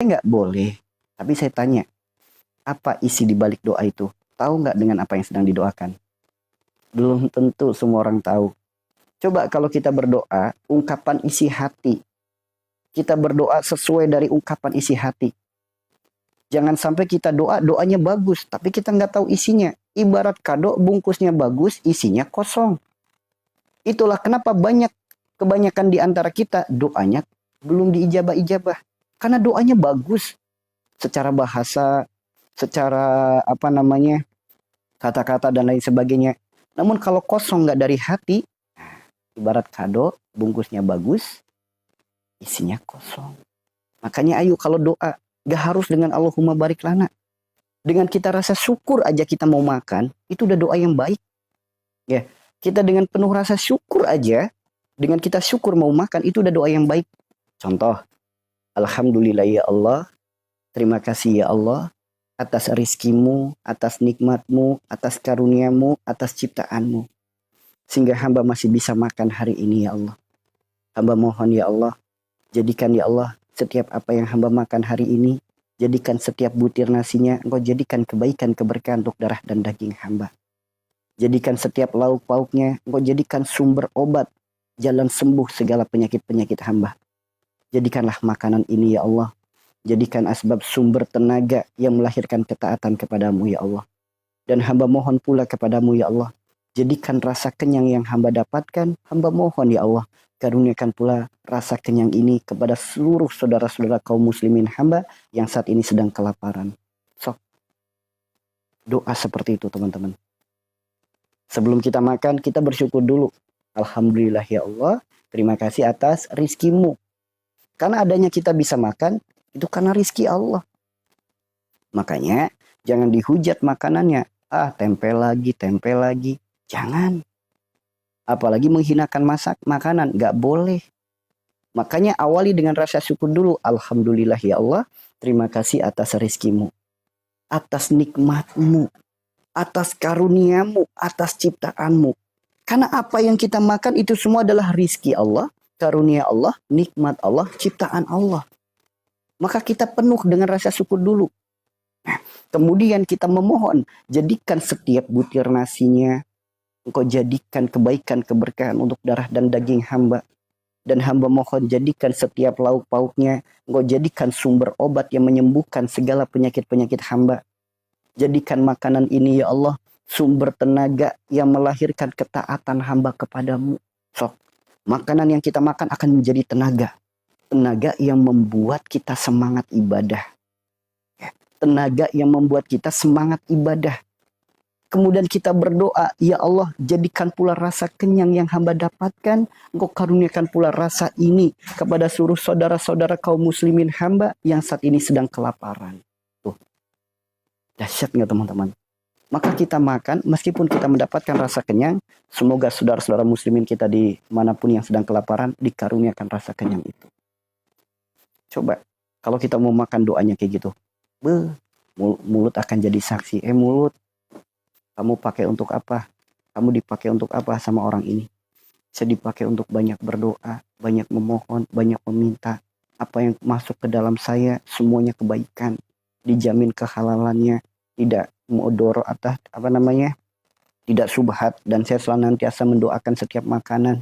Nggak boleh. Tapi saya tanya, apa isi di balik doa itu? Tahu nggak dengan apa yang sedang didoakan? Belum tentu semua orang tahu. Coba kalau kita berdoa, ungkapan isi hati. Kita berdoa sesuai dari ungkapan isi hati. Jangan sampai kita doa, doanya bagus, tapi kita nggak tahu isinya. Ibarat kado, bungkusnya bagus, isinya kosong. Itulah kenapa kebanyakan di antara kita doanya belum diijabah-ijabah. Karena doanya bagus. Secara bahasa, secara kata-kata dan lain sebagainya. Namun kalau kosong nggak dari hati, ibarat kado, bungkusnya bagus, isinya kosong. Makanya ayo kalau doa, gak harus dengan Allahumma barik lana. Dengan kita rasa syukur aja kita mau makan, itu udah doa yang baik. Ya, kita dengan penuh rasa syukur aja, dengan kita syukur mau makan, itu udah doa yang baik. Contoh, Alhamdulillah ya Allah, terima kasih ya Allah, atas rizkimu, atas nikmatmu, atas karuniamu, atas ciptaanmu. Sehingga hamba masih bisa makan hari ini ya Allah. Hamba mohon ya Allah, jadikan ya Allah setiap apa yang hamba makan hari ini, jadikan setiap butir nasinya, engkau jadikan kebaikan keberkahan untuk darah dan daging hamba. Jadikan setiap lauk pauknya, engkau jadikan sumber obat, jalan sembuh segala penyakit-penyakit hamba. Jadikanlah makanan ini ya Allah, jadikan asbab sumber tenaga yang melahirkan ketaatan kepadamu ya Allah. Dan hamba mohon pula kepadamu ya Allah, jadikan rasa kenyang yang hamba dapatkan, hamba mohon ya Allah, karuniakan pula rasa kenyang ini kepada seluruh saudara-saudara kaum muslimin hamba yang saat ini sedang kelaparan. Sok, doa seperti itu teman-teman. Sebelum kita makan, kita bersyukur dulu. Alhamdulillah ya Allah, terima kasih atas rizkimu. Karena adanya kita bisa makan, itu karena rizki Allah. Makanya, jangan dihujat makanannya. Tempel lagi. Jangan. Apalagi menghinakan makanan, gak boleh. Makanya awali dengan rasa syukur dulu. Alhamdulillah ya Allah, terima kasih atas rizkimu, atas nikmatmu, atas karuniamu, atas ciptaanmu. Karena apa yang kita makan itu semua adalah rizki Allah, karunia Allah, nikmat Allah, ciptaan Allah. Maka kita penuh dengan rasa syukur dulu. Nah, kemudian kita memohon, jadikan setiap butir nasinya, engkau jadikan kebaikan keberkahan untuk darah dan daging hamba. Dan hamba mohon jadikan setiap lauk pauknya, engkau jadikan sumber obat yang menyembuhkan segala penyakit-penyakit hamba. Jadikan makanan ini ya Allah, sumber tenaga yang melahirkan ketaatan hamba kepadamu. Sok, makanan yang kita makan akan menjadi tenaga. Tenaga yang membuat kita semangat ibadah. Tenaga yang membuat kita semangat ibadah. Kemudian kita berdoa, ya Allah jadikan pula rasa kenyang yang hamba dapatkan, engkau karuniakan pula rasa ini kepada seluruh saudara-saudara kaum muslimin hamba yang saat ini sedang kelaparan. Tuh, dahsyat nggak teman-teman? Maka kita makan, meskipun kita mendapatkan rasa kenyang, semoga saudara-saudara muslimin kita di manapun yang sedang kelaparan, dikaruniakan rasa kenyang itu. Coba, kalau kita mau makan doanya kayak gitu, mulut akan jadi saksi. Mulut, kamu pakai untuk apa? Kamu dipakai untuk apa sama orang ini? Saya dipakai untuk banyak berdoa, banyak memohon, banyak meminta. Apa yang masuk ke dalam saya, semuanya kebaikan. Dijamin kehalalannya, tidak muodoro atau tidak subhat. Dan saya senantiasa mendoakan setiap makanan.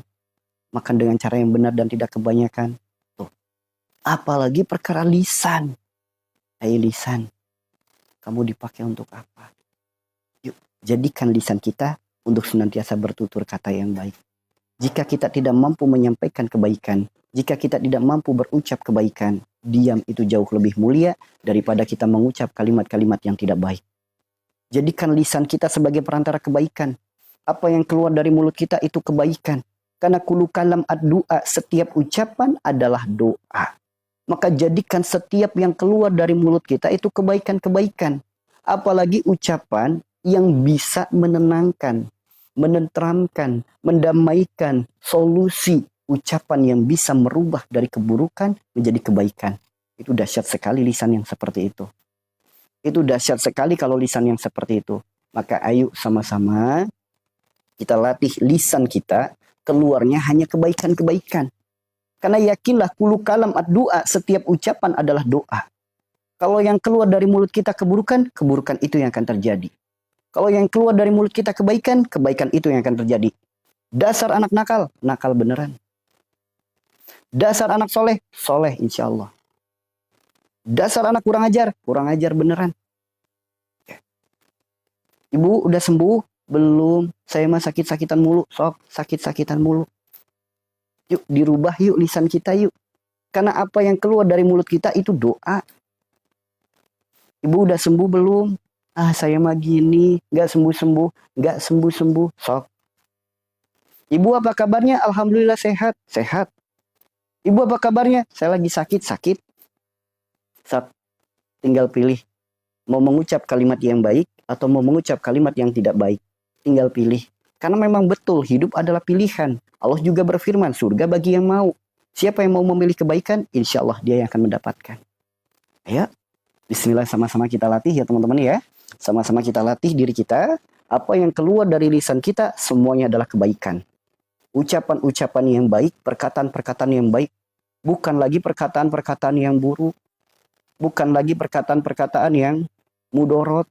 Makan dengan cara yang benar dan tidak kebanyakan. Tuh. Apalagi perkara lisan. Hai lisan, kamu dipakai untuk apa? Jadikan lisan kita untuk senantiasa bertutur kata yang baik. Jika kita tidak mampu menyampaikan kebaikan, jika kita tidak mampu berucap kebaikan, diam itu jauh lebih mulia daripada kita mengucap kalimat-kalimat yang tidak baik. Jadikan lisan kita sebagai perantara kebaikan. Apa yang keluar dari mulut kita itu kebaikan. Karena kullu kalam ad-du'a, setiap ucapan adalah doa. Maka jadikan setiap yang keluar dari mulut kita itu kebaikan-kebaikan. Apalagi ucapan yang bisa menenangkan, menenteramkan, mendamaikan, solusi, ucapan yang bisa merubah dari keburukan menjadi kebaikan. Itu dahsyat sekali lisan yang seperti itu. Itu dahsyat sekali kalau lisan yang seperti itu. Maka ayo sama-sama kita latih lisan kita, keluarnya hanya kebaikan-kebaikan. Karena yakinlah kullu kalam ad-du'a, setiap ucapan adalah doa. Kalau yang keluar dari mulut kita keburukan, keburukan itu yang akan terjadi. Kalau yang keluar dari mulut kita kebaikan, kebaikan itu yang akan terjadi. Dasar anak nakal, nakal beneran. Dasar anak soleh, soleh insya Allah. Dasar anak kurang ajar beneran. Ibu udah sembuh? Belum. Saya mah sakit-sakitan mulu. Sok, sakit-sakitan mulu. Yuk dirubah yuk lisan kita yuk. Karena apa yang keluar dari mulut kita itu doa. Ibu udah sembuh belum? Ah saya mah gini. Gak sembuh-sembuh. Gak sembuh-sembuh. Sok. Ibu apa kabarnya? Alhamdulillah sehat. Sehat. Ibu apa kabarnya? Saya lagi sakit. Sok. Tinggal pilih. Mau mengucap kalimat yang baik atau mau mengucap kalimat yang tidak baik. Tinggal pilih. Karena memang betul hidup adalah pilihan. Allah juga berfirman, surga bagi yang mau. Siapa yang mau memilih kebaikan, insya Allah dia yang akan mendapatkan. Ya, bismillah sama-sama kita latih ya teman-teman ya. Sama-sama kita latih diri kita. Apa yang keluar dari lisan kita, semuanya adalah kebaikan. Ucapan-ucapan yang baik, perkataan-perkataan yang baik. Bukan lagi perkataan-perkataan yang buruk. Bukan lagi perkataan-perkataan yang mudorot.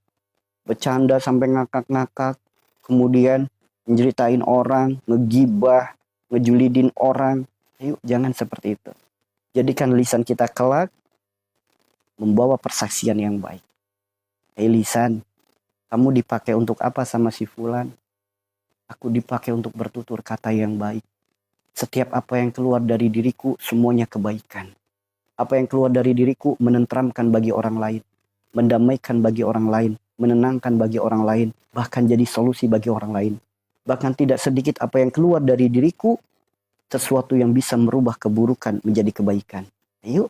Bercanda sampai ngakak-ngakak. Kemudian menceritain orang, ngegibah, ngejulidin orang. Ayo, jangan seperti itu. Jadikan lisan kita kelak membawa persaksian yang baik. Hei lisan, kamu dipakai untuk apa sama si fulan? Aku dipakai untuk bertutur kata yang baik. Setiap apa yang keluar dari diriku, semuanya kebaikan. Apa yang keluar dari diriku menenteramkan bagi orang lain. Mendamaikan bagi orang lain. Menenangkan bagi orang lain. Bahkan jadi solusi bagi orang lain. Bahkan tidak sedikit apa yang keluar dari diriku, sesuatu yang bisa merubah keburukan menjadi kebaikan. Ayo,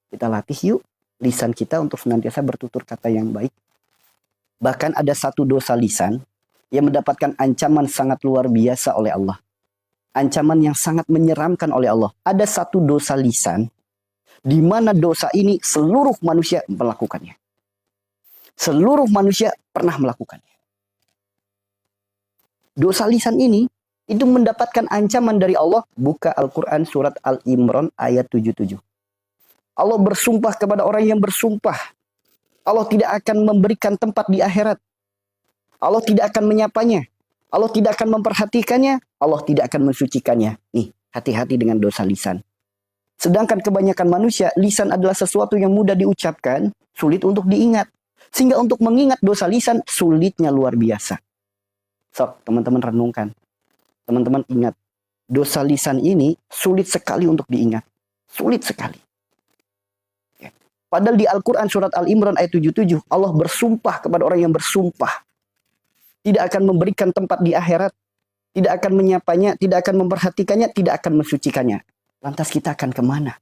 kita latih yuk lisan kita untuk senantiasa bertutur kata yang baik. Bahkan ada satu dosa lisan yang mendapatkan ancaman sangat luar biasa oleh Allah. Ancaman yang sangat menyeramkan oleh Allah. Ada satu dosa lisan, di mana dosa ini seluruh manusia melakukannya. Seluruh manusia pernah melakukannya. Dosa lisan ini itu mendapatkan ancaman dari Allah. Buka Al-Quran surat Al-Imran ayat 77. Allah bersumpah kepada orang yang bersumpah. Allah tidak akan memberikan tempat di akhirat. Allah tidak akan menyapanya. Allah tidak akan memperhatikannya. Allah tidak akan mensucikannya. Nih, hati-hati dengan dosa lisan. Sedangkan kebanyakan manusia, lisan adalah sesuatu yang mudah diucapkan, sulit untuk diingat. Sehingga untuk mengingat dosa lisan, sulitnya luar biasa. Sok, teman-teman renungkan. Teman-teman ingat, dosa lisan ini sulit sekali untuk diingat. Sulit sekali. Ya. Padahal di Al-Quran surat Al-Imran ayat 77, Allah bersumpah kepada orang yang bersumpah. Tidak akan memberikan tempat di akhirat. Tidak akan menyapanya, tidak akan memperhatikannya, tidak akan mensucikannya. Lantas kita akan kemana?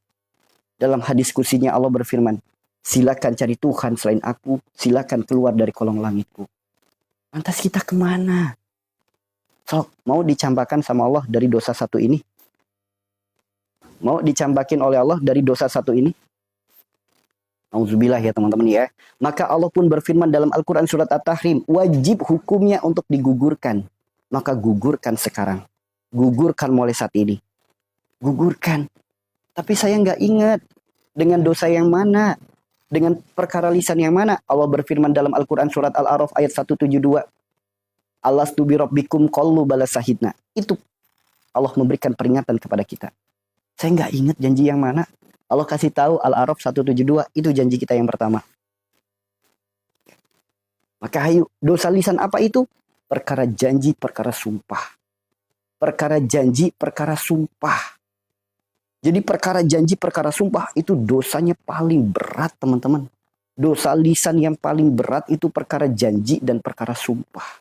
Dalam hadis kursinya Allah berfirman, silakan cari Tuhan selain aku, silakan keluar dari kolong langitku. Lantas kita kemana? So, mau dicampakkan sama Allah dari dosa satu ini? Mau dicampakin oleh Allah dari dosa satu ini? Auzubillah ya teman-teman ya. Maka Allah pun berfirman dalam Al-Quran surat At-Tahrim, wajib hukumnya untuk digugurkan. Maka gugurkan sekarang. Gugurkan mulai saat ini. Gugurkan. Tapi saya nggak ingat dengan dosa yang mana. Dengan perkara lisan yang mana. Allah berfirman dalam Al-Quran surat Al-A'raf ayat 172. Alastu bi rabbikum qalu bala sahidna. Itu Allah memberikan peringatan kepada kita. Saya nggak ingat janji yang mana. Allah kasih tahu Al-A'raf 172 itu janji kita yang pertama. Maka ayo, dosa lisan apa itu? Perkara janji, perkara sumpah. Perkara janji, perkara sumpah. Jadi perkara janji, perkara sumpah itu dosanya paling berat teman-teman. Dosa lisan yang paling berat itu perkara janji dan perkara sumpah.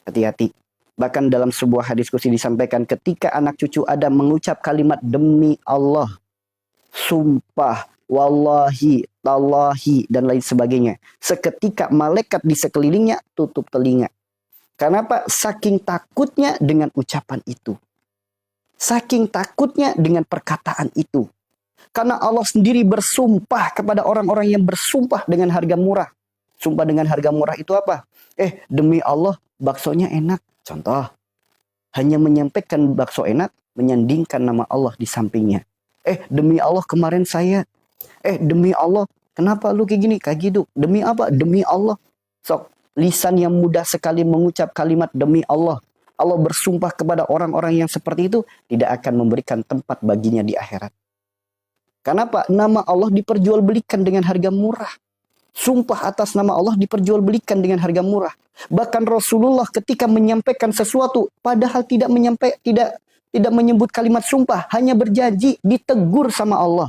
Hati-hati. Bahkan dalam sebuah hadis kursi disampaikan ketika anak cucu Adam mengucap kalimat demi Allah, sumpah, wallahi, tallahi, dan lain sebagainya. Seketika malaikat di sekelilingnya tutup telinga. Kenapa? Saking takutnya dengan ucapan itu. Saking takutnya dengan perkataan itu. Karena Allah sendiri bersumpah kepada orang-orang yang bersumpah dengan harga murah. Sumpah dengan harga murah itu apa? Demi Allah, baksonya enak. Contoh, hanya menyampaikan bakso enak, menyandingkan nama Allah di sampingnya. Demi Allah kemarin saya. Demi Allah Kenapa lu kayak gini? Kayak gitu. Demi apa? Demi Allah. Sok, lisan yang mudah sekali mengucap kalimat demi Allah. Allah bersumpah kepada orang-orang yang seperti itu tidak akan memberikan tempat baginya di akhirat. Kenapa? Nama Allah diperjualbelikan dengan harga murah. Sumpah atas nama Allah diperjualbelikan dengan harga murah. Bahkan Rasulullah ketika menyampaikan sesuatu padahal tidak menyebut kalimat sumpah, hanya berjanji, ditegur sama Allah.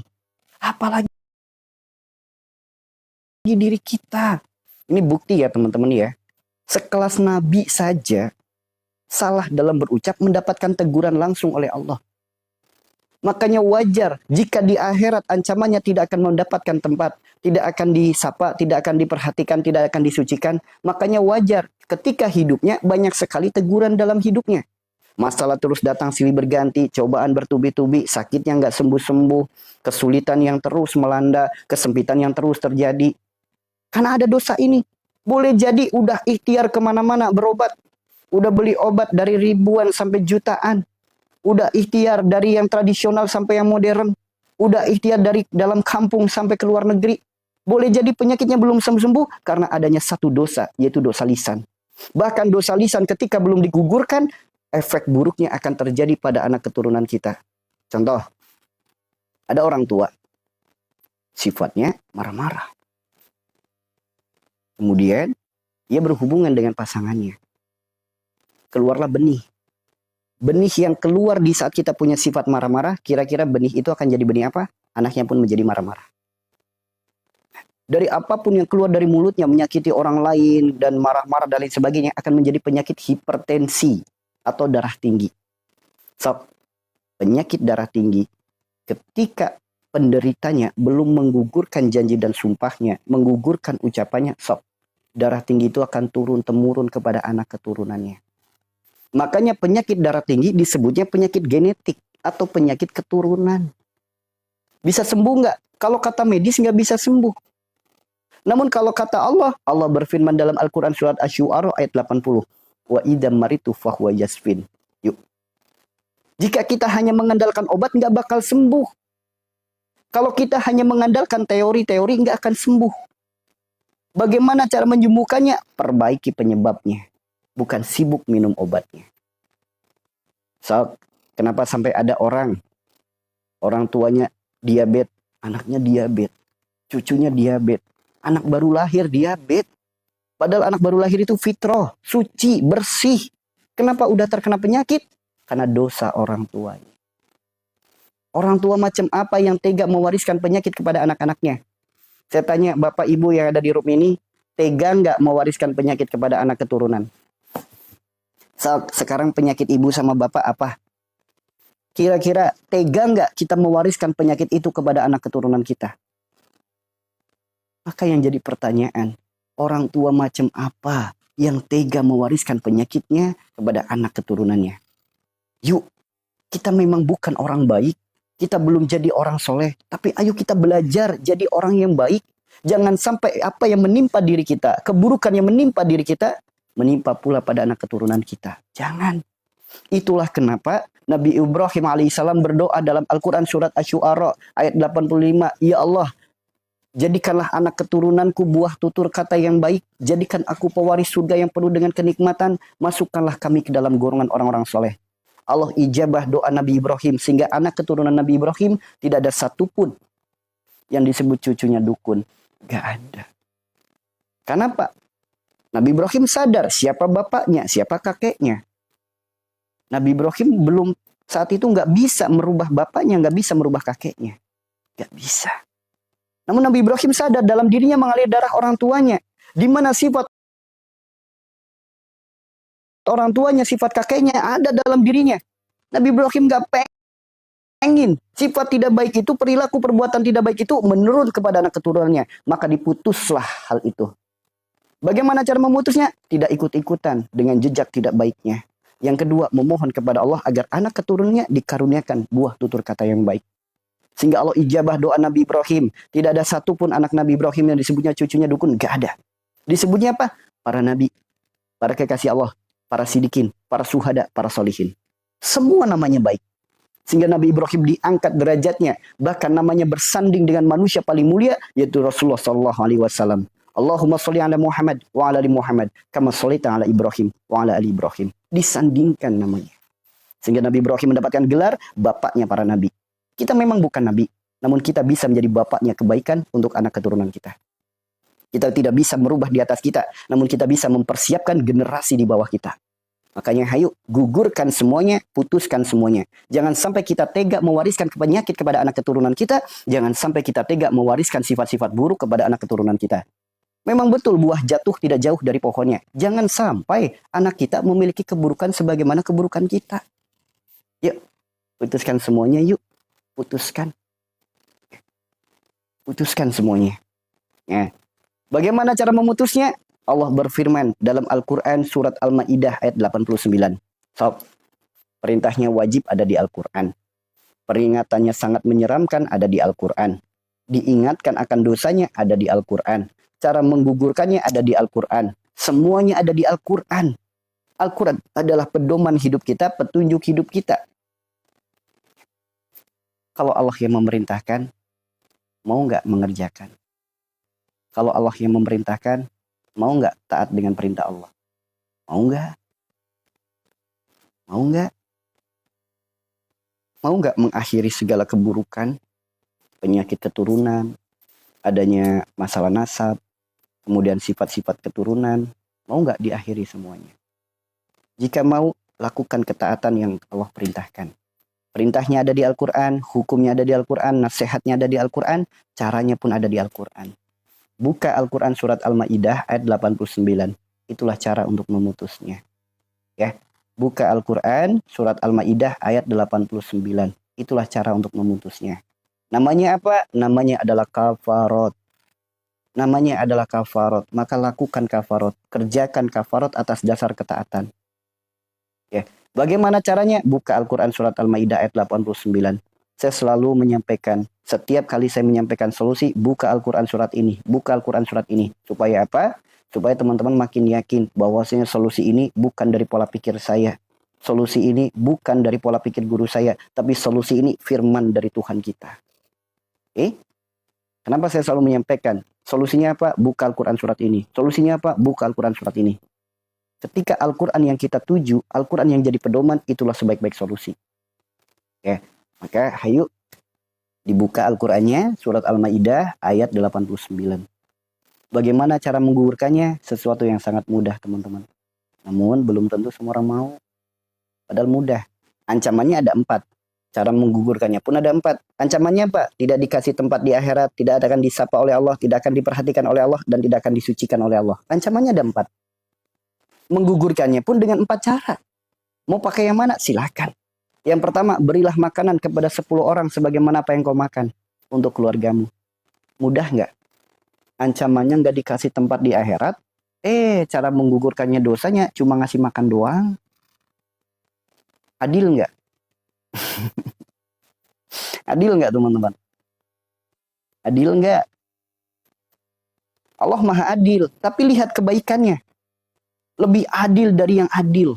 Apalagi diri kita. Ini bukti ya teman-teman ya. Sekelas Nabi saja salah dalam berucap mendapatkan teguran langsung oleh Allah. Makanya wajar jika di akhirat ancamannya tidak akan mendapatkan tempat, tidak akan disapa, tidak akan diperhatikan, tidak akan disucikan. Makanya wajar ketika hidupnya banyak sekali teguran dalam hidupnya. Masalah terus datang silih berganti, cobaan bertubi-tubi, sakitnya nggak sembuh-sembuh, kesulitan yang terus melanda, kesempitan yang terus terjadi. Karena ada dosa ini. Boleh jadi udah ikhtiar kemana-mana berobat. Udah beli obat dari ribuan sampai jutaan. Udah ikhtiar dari yang tradisional sampai yang modern. Udah ikhtiar dari dalam kampung sampai ke luar negeri. Boleh jadi penyakitnya belum sembuh karena adanya satu dosa, yaitu dosa lisan. Bahkan dosa lisan ketika belum digugurkan, efek buruknya akan terjadi pada anak keturunan kita. Contoh, ada orang tua, sifatnya marah-marah. Kemudian, ia berhubungan dengan pasangannya. Keluarlah benih. Benih yang keluar di saat kita punya sifat marah-marah, kira-kira benih itu akan jadi benih apa? Anaknya pun menjadi marah-marah. Dari apapun yang keluar dari mulutnya, menyakiti orang lain, dan marah-marah dan lain sebagainya, akan menjadi penyakit hipertensi atau darah tinggi. So, penyakit darah tinggi, ketika penderitanya belum menggugurkan janji dan sumpahnya, menggugurkan ucapannya, so, darah tinggi itu akan turun-temurun kepada anak keturunannya. Makanya penyakit darah tinggi disebutnya penyakit genetik atau penyakit keturunan. Bisa sembuh nggak? Kalau kata medis nggak bisa sembuh. Namun kalau kata Allah, Allah berfirman dalam Al-Quran surat Asy-Syu'ara ayat 80. Wa idam maritu fahuwa yasfin. Yuk. Jika kita hanya mengandalkan obat nggak bakal sembuh. Kalau kita hanya mengandalkan teori-teori nggak akan sembuh. Bagaimana cara menyembuhkannya? Perbaiki penyebabnya. Bukan sibuk minum obatnya. So, kenapa sampai ada orang tuanya diabetes, anaknya diabetes, cucunya diabetes, anak baru lahir diabetes. Padahal anak baru lahir itu fitrah, suci, bersih. Kenapa udah terkena penyakit? Karena dosa orang tuanya. Orang tua macam apa yang tega mewariskan penyakit kepada anak-anaknya? Saya tanya bapak ibu yang ada di room ini, tega nggak mewariskan penyakit kepada anak keturunan? Sekarang penyakit ibu sama bapak apa? Kira-kira tega nggak kita mewariskan penyakit itu kepada anak keturunan kita? Maka yang jadi pertanyaan, orang tua macam apa yang tega mewariskan penyakitnya kepada anak keturunannya? Yuk, kita memang bukan orang baik, kita belum jadi orang soleh, tapi ayo kita belajar jadi orang yang baik. Jangan sampai apa yang menimpa diri kita, keburukan yang menimpa diri kita, menimpa pula pada anak keturunan kita. Jangan. Itulah kenapa Nabi Ibrahim alaihissalam berdoa dalam Al-Quran surat Asy-Syu'ara ayat 85. Ya Allah, jadikanlah anak keturunanku buah tutur kata yang baik. Jadikan aku pewaris surga yang penuh dengan kenikmatan. Masukkanlah kami ke dalam golongan orang-orang soleh. Allah ijabah doa Nabi Ibrahim. Sehingga anak keturunan Nabi Ibrahim tidak ada satupun yang disebut cucunya dukun. Gak ada. Kenapa? Nabi Ibrahim sadar siapa bapaknya, siapa kakeknya. Nabi Ibrahim belum saat itu nggak bisa merubah bapaknya, nggak bisa merubah kakeknya. Nggak bisa. Namun Nabi Ibrahim sadar dalam dirinya mengalir darah orang tuanya. Di mana sifat orang tuanya, sifat kakeknya ada dalam dirinya. Nabi Ibrahim nggak pengen sifat tidak baik itu, perilaku perbuatan tidak baik itu menurun kepada anak keturunannya. Maka diputuslah hal itu. Bagaimana cara memutusnya? Tidak ikut-ikutan dengan jejak tidak baiknya. Yang kedua, memohon kepada Allah agar anak keturunannya dikaruniakan buah tutur kata yang baik. Sehingga Allah ijabah doa Nabi Ibrahim. Tidak ada satupun anak Nabi Ibrahim yang disebutnya cucunya dukun. Gak ada. Disebutnya apa? Para nabi, para kekasih Allah, para sidikin, para suhada, para solihin. Semua namanya baik. Sehingga Nabi Ibrahim diangkat derajatnya, bahkan namanya bersanding dengan manusia paling mulia, yaitu Rasulullah sallallahu alaihi wasallam. Allahumma sholli ala Muhammad wa ala ali Muhammad kama shallaita ala Ibrahim wa ala ali Ibrahim. Disandingkan namanya. Sehingga Nabi Ibrahim mendapatkan gelar bapaknya para nabi. Kita memang bukan nabi, namun kita bisa menjadi bapaknya kebaikan untuk anak keturunan kita. Kita tidak bisa merubah di atas kita, namun kita bisa mempersiapkan generasi di bawah kita. Makanya hayu, gugurkan semuanya, putuskan semuanya. Jangan sampai kita tega mewariskan penyakit kepada anak keturunan kita. Jangan sampai kita tega mewariskan sifat-sifat buruk kepada anak keturunan kita. Memang betul buah jatuh tidak jauh dari pohonnya. Jangan sampai anak kita memiliki keburukan sebagaimana keburukan kita. Yuk, putuskan semuanya yuk. Putuskan. Putuskan semuanya. Ya. Bagaimana cara memutusnya? Allah berfirman dalam Al-Quran surat Al-Ma'idah ayat 89. So, perintahnya wajib ada di Al-Quran. Peringatannya sangat menyeramkan ada di Al-Quran. Diingatkan akan dosanya ada di Al-Quran. Cara menggugurkannya ada di Al-Quran. Semuanya ada di Al-Quran. Al-Quran adalah pedoman hidup kita, petunjuk hidup kita. Kalau Allah yang memerintahkan, mau nggak mengerjakan? Kalau Allah yang memerintahkan, mau nggak taat dengan perintah Allah? Mau nggak? Mau nggak? Mau nggak mengakhiri segala keburukan, penyakit keturunan, adanya masalah nasab, kemudian sifat-sifat keturunan, mau nggak diakhiri semuanya? Jika mau, lakukan ketaatan yang Allah perintahkan. Perintahnya ada di Al-Quran, hukumnya ada di Al-Quran, nasihatnya ada di Al-Quran, caranya pun ada di Al-Quran. Buka Al-Quran surat Al-Ma'idah ayat 89. Itulah cara untuk memutusnya. Ya. Buka Al-Quran surat Al-Ma'idah ayat 89. Itulah cara untuk memutusnya. Namanya apa? Namanya adalah kafarot. Namanya adalah kafarot. Maka lakukan kafarot. Kerjakan kafarot atas dasar ketaatan. Ya. Bagaimana caranya? Buka Al-Quran surat Al-Ma'idah ayat 89. Saya selalu menyampaikan, setiap kali saya menyampaikan solusi, buka Al-Quran surat ini, buka Al-Quran surat ini. Supaya apa? Supaya teman-teman makin yakin bahwasanya solusi ini bukan dari pola pikir saya. Solusi ini bukan dari pola pikir guru saya, tapi solusi ini firman dari Tuhan kita. Kenapa saya selalu menyampaikan? Solusinya apa? Buka Al-Quran surat ini. Solusinya apa? Buka Al-Quran surat ini. Ketika Al-Quran yang kita tuju, Al-Quran yang jadi pedoman, itulah sebaik-baik solusi. Ya. Maka hayu dibuka Al-Qur'annya surat Al-Maidah ayat 89. Bagaimana cara menggugurkannya? Sesuatu yang sangat mudah, teman-teman. Namun belum tentu semua orang mau. Padahal mudah. Ancamannya ada 4. Cara menggugurkannya pun ada 4. Ancamannya apa? Tidak dikasih tempat di akhirat, tidak akan disapa oleh Allah, tidak akan diperhatikan oleh Allah, dan tidak akan disucikan oleh Allah. Ancamannya ada 4. Menggugurkannya pun dengan 4 cara. Mau pakai yang mana? Silakan. Yang pertama, berilah makanan kepada 10 orang sebagaimana apa yang kau makan untuk keluargamu. Mudah nggak? Ancamannya nggak dikasih tempat di akhirat. Cara menggugurkannya dosanya cuma ngasih makan doang. Adil nggak? Adil nggak, teman-teman? Adil nggak? Allah Maha Adil, tapi lihat kebaikannya. Lebih adil dari yang adil.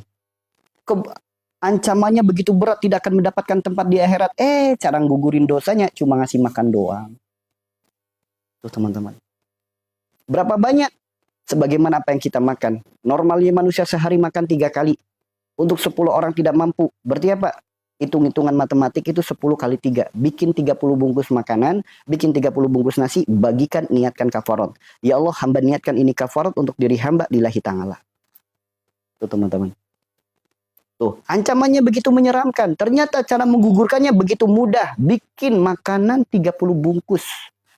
Ancamannya begitu berat, tidak akan mendapatkan tempat di akhirat. Cara ngugurin dosanya cuma ngasih makan doang. Tuh, teman-teman. Berapa banyak? Sebagaimana apa yang kita makan. Normalnya manusia sehari makan 3 kali. Untuk 10 orang tidak mampu. Berarti apa? Hitung-hitungan matematik itu 10 kali 3. Bikin 30 bungkus makanan, bikin 30 bungkus nasi, bagikan, niatkan kafarat. Ya Allah, hamba niatkan ini kafarat untuk diri hamba lillahi ta'ala. Tuh, teman-teman. Tuh, ancamannya begitu menyeramkan. Ternyata cara menggugurkannya begitu mudah. Bikin makanan 30 bungkus.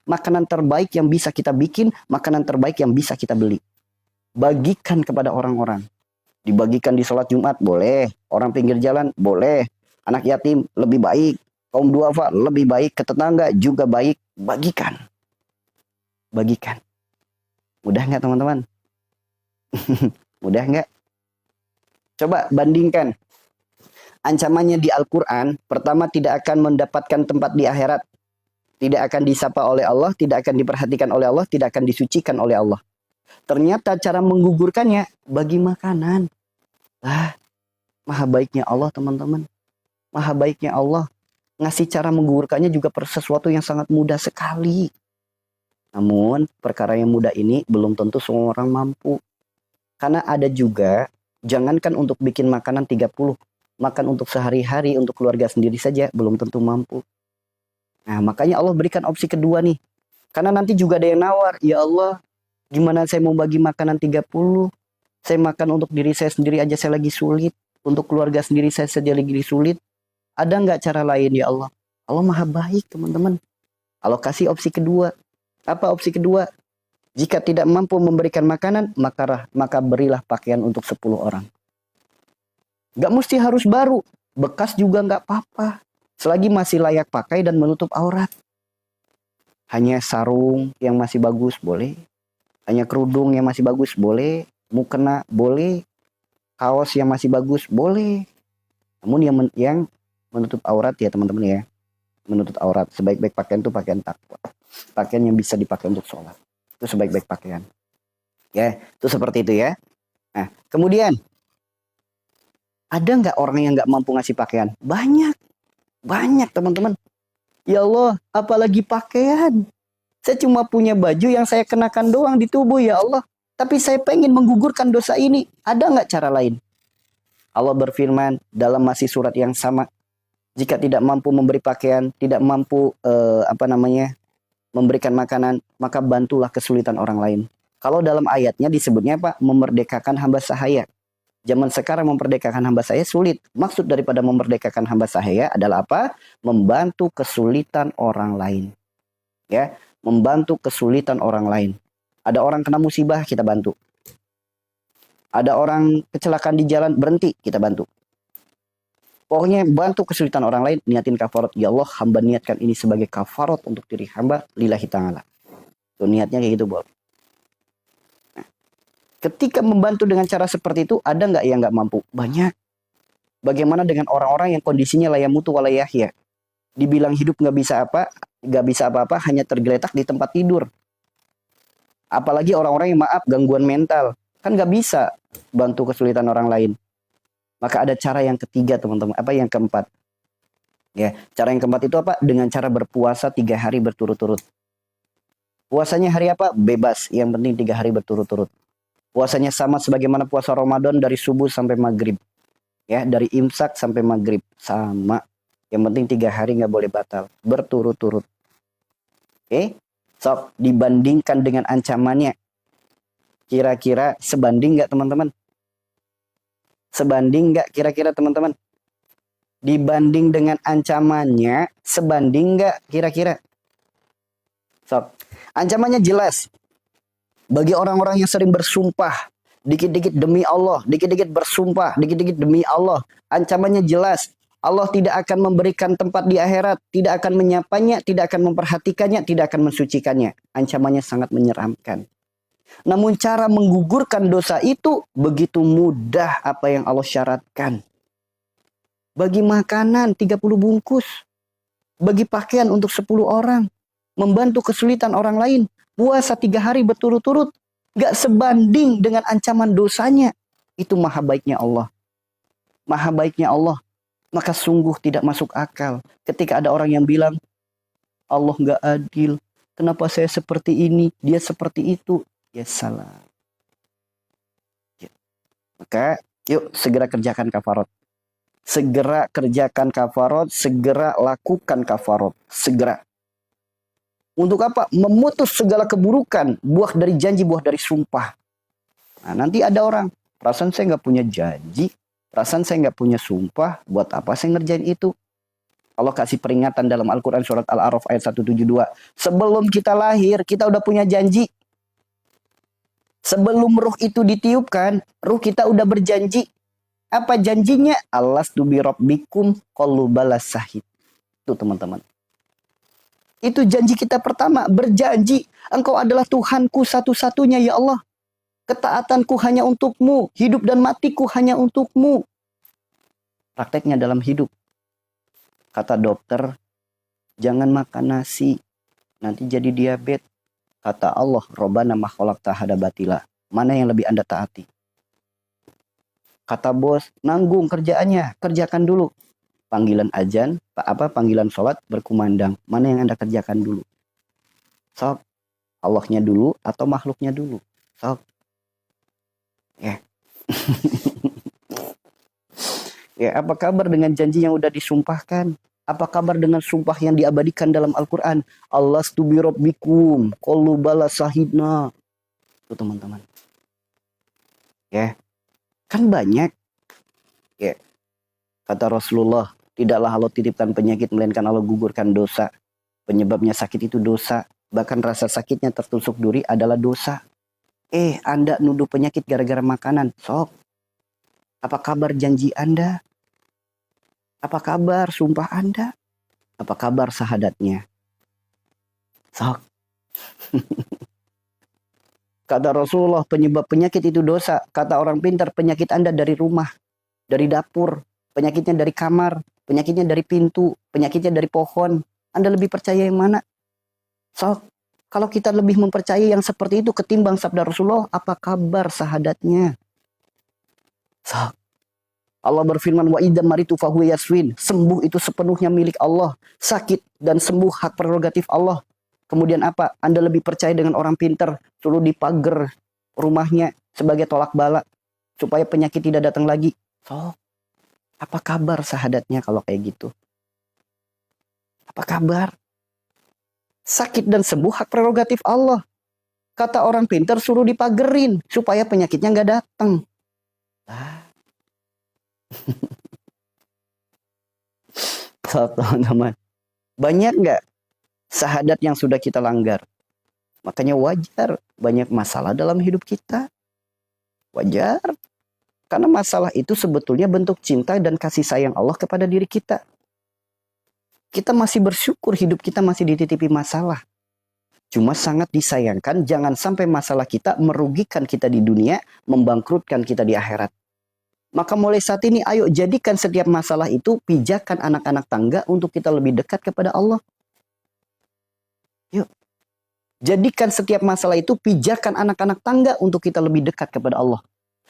Makanan terbaik yang bisa kita bikin, makanan terbaik yang bisa kita beli. Bagikan kepada orang-orang. Dibagikan di sholat Jumat, boleh. Orang pinggir jalan, boleh. Anak yatim, lebih baik. Kaum duafa, lebih baik. Ke tetangga, juga baik. Bagikan. Bagikan. Mudah nggak, teman-teman? Mudah nggak? Coba bandingkan. Ancamannya di Al-Quran, pertama tidak akan mendapatkan tempat di akhirat. Tidak akan disapa oleh Allah, tidak akan diperhatikan oleh Allah, tidak akan disucikan oleh Allah. Ternyata cara menggugurkannya bagi makanan. Maha baiknya Allah, teman-teman. Maha baiknya Allah. Ngasih cara menggugurkannya juga sesuatu yang sangat mudah sekali. Namun perkara yang mudah ini belum tentu semua orang mampu. Karena ada juga, jangankan untuk bikin makanan 30, makan untuk sehari-hari, untuk keluarga sendiri saja belum tentu mampu. Nah makanya Allah berikan opsi kedua nih. Karena nanti juga ada yang nawar, ya Allah gimana saya mau bagi makanan 30? Saya makan untuk diri saya sendiri aja saya lagi sulit. Untuk keluarga sendiri saya saja lagi sulit. Ada nggak cara lain ya Allah? Allah maha baik teman-teman. Allah kasih opsi kedua. Apa opsi kedua? Jika tidak mampu memberikan makanan, maka berilah pakaian untuk 10 orang. Gak mesti harus baru. Bekas juga nggak apa-apa. Selagi masih layak pakai dan menutup aurat. Hanya sarung yang masih bagus boleh. Hanya kerudung yang masih bagus boleh. Mukena boleh. Kaos yang masih bagus boleh. Namun yang menutup aurat ya teman-teman ya. Menutup aurat. Sebaik-baik pakaian itu pakaian takwa. Pakaian yang bisa dipakai untuk sholat. Itu sebaik-baik pakaian. Ya, itu seperti itu ya. Nah, kemudian. Ada nggak orang yang nggak mampu ngasih pakaian? Banyak. Banyak teman-teman. Ya Allah, apalagi pakaian. Saya cuma punya baju yang saya kenakan doang di tubuh ya Allah. Tapi saya pengen menggugurkan dosa ini. Ada nggak cara lain? Allah berfirman dalam masih surat yang sama. Jika tidak mampu memberi pakaian, tidak mampu memberikan makanan, maka bantulah kesulitan orang lain. Kalau dalam ayatnya disebutnya apa? Memerdekakan hamba sahaya. Zaman sekarang memerdekakan hamba sahaya sulit. Maksud daripada memerdekakan hamba sahaya adalah apa? Membantu kesulitan orang lain. Ya, membantu kesulitan orang lain. Ada orang kena musibah, kita bantu. Ada orang kecelakaan di jalan, berhenti, kita bantu. Pokoknya bantu kesulitan orang lain, niatin kafarat. Ya Allah, hamba niatkan ini sebagai kafarat untuk diri hamba, lillahi ta'ala. Tuh niatnya kayak gitu, Bob. Nah, ketika membantu dengan cara seperti itu, ada nggak yang nggak mampu? Banyak. Bagaimana dengan orang-orang yang kondisinya layamutu walayahya? Dibilang hidup nggak bisa apa-apa, hanya tergeletak di tempat tidur. Apalagi orang-orang yang gangguan mental. Kan nggak bisa bantu kesulitan orang lain. Maka ada cara yang ketiga teman-teman. Apa yang keempat? Ya, cara yang keempat itu apa? Dengan cara berpuasa 3 hari berturut-turut. Puasanya hari apa? Bebas. Yang penting 3 hari berturut-turut. Puasanya sama sebagaimana puasa Ramadan dari subuh sampai maghrib. Ya, dari imsak sampai maghrib. Sama. Yang penting 3 hari nggak boleh batal. Berturut-turut. Oke? So, dibandingkan dengan ancamannya. Kira-kira sebanding nggak teman-teman? Sebanding nggak kira-kira teman-teman? Dibanding dengan ancamannya, sebanding nggak kira-kira? So, ancamannya jelas. Bagi orang-orang yang sering bersumpah, dikit-dikit demi Allah, dikit-dikit bersumpah, dikit-dikit demi Allah, ancamannya jelas. Allah tidak akan memberikan tempat di akhirat, tidak akan menyapanya, tidak akan memperhatikannya, tidak akan mensucikannya. Ancamannya sangat menyeramkan. Namun cara menggugurkan dosa itu begitu mudah apa yang Allah syaratkan. Bagi makanan 30 bungkus. Bagi pakaian untuk 10 orang. Membantu kesulitan orang lain. Puasa 3 hari berturut-turut. Gak sebanding dengan ancaman dosanya. Itu maha baiknya Allah. Maha baiknya Allah. Maka sungguh tidak masuk akal. Ketika ada orang yang bilang, Allah gak adil. Kenapa saya seperti ini? Dia seperti itu. Ya salah. Ya. Maka yuk segera kerjakan kafarot. Segera kerjakan kafarot. Segera lakukan kafarot. Segera. Untuk apa? Memutus segala keburukan. Buah dari janji, buah dari sumpah. Nah nanti ada orang. Perasaan saya nggak punya janji. Perasaan saya nggak punya sumpah. Buat apa saya ngerjain itu? Allah kasih peringatan dalam Al-Quran surat Al-A'raf ayat 172. Sebelum kita lahir, kita udah punya janji. Sebelum ruh itu ditiupkan, ruh kita udah berjanji. Apa janjinya? Alastu bi rabbikum qalu bala syahid. Itu teman-teman. Itu janji kita pertama, berjanji. Engkau adalah Tuhanku satu-satunya ya Allah. Ketaatanku hanya untukmu, hidup dan matiku hanya untukmu. Prakteknya dalam hidup. Kata dokter, jangan makan nasi, nanti jadi diabetes. Kata Allah, Rabbana ma khalaqta hadza batila. Mana yang lebih Anda taati? Kata bos, nanggung kerjaannya, kerjakan dulu. panggilan azan, panggilan sholat berkumandang. Mana yang Anda kerjakan dulu? Sok, Allahnya dulu atau makhluknya dulu? Sok. Ya. Ya, apa kabar dengan janji yang udah disumpahkan? Apa kabar dengan sumpah yang diabadikan dalam Al-Quran? Allastu bi rabbikum, qalu bala sahidna. Itu teman-teman. Ya, kan banyak. Ya, kata Rasulullah, tidaklah Allah titipkan penyakit, melainkan Allah gugurkan dosa. Penyebabnya sakit itu dosa. Bahkan rasa sakitnya tertusuk duri adalah dosa. Anda nuduh penyakit gara-gara makanan. Sok. Apa kabar janji Anda? Apa kabar sumpah Anda? Apa kabar sahadatnya? Sok. Kata Rasulullah, penyebab penyakit itu dosa. Kata orang pintar, penyakit Anda dari rumah, dari dapur, penyakitnya dari kamar, penyakitnya dari pintu, penyakitnya dari pohon. Anda lebih percaya yang mana? Sok. Kalau kita lebih mempercayai yang seperti itu ketimbang sabda Rasulullah, apa kabar sahadatnya? Sok. Allah berfirman, wa idza maritu fahuwa yaswin. Sembuh itu sepenuhnya milik Allah. Sakit dan sembuh hak prerogatif Allah. Kemudian apa? Anda lebih percaya dengan orang pintar, suruh dipagar rumahnya sebagai tolak bala supaya penyakit tidak datang lagi. Sok. Apa kabar sahadatnya kalau kayak gitu? Apa kabar? Sakit dan sembuh hak prerogatif Allah. Kata orang pintar suruh dipagerin supaya penyakitnya nggak datang. So, teman-teman, banyak nggak sahadat yang sudah kita langgar? Makanya wajar banyak masalah dalam hidup kita. Wajar. Karena masalah itu sebetulnya bentuk cinta dan kasih sayang Allah kepada diri kita. Kita masih bersyukur hidup kita masih dititipi masalah. Cuma sangat disayangkan jangan sampai masalah kita merugikan kita di dunia, membangkrutkan kita di akhirat. Maka mulai saat ini ayo jadikan setiap masalah itu pijakan anak-anak tangga untuk kita lebih dekat kepada Allah. Yuk. Jadikan setiap masalah itu pijakan anak-anak tangga untuk kita lebih dekat kepada Allah.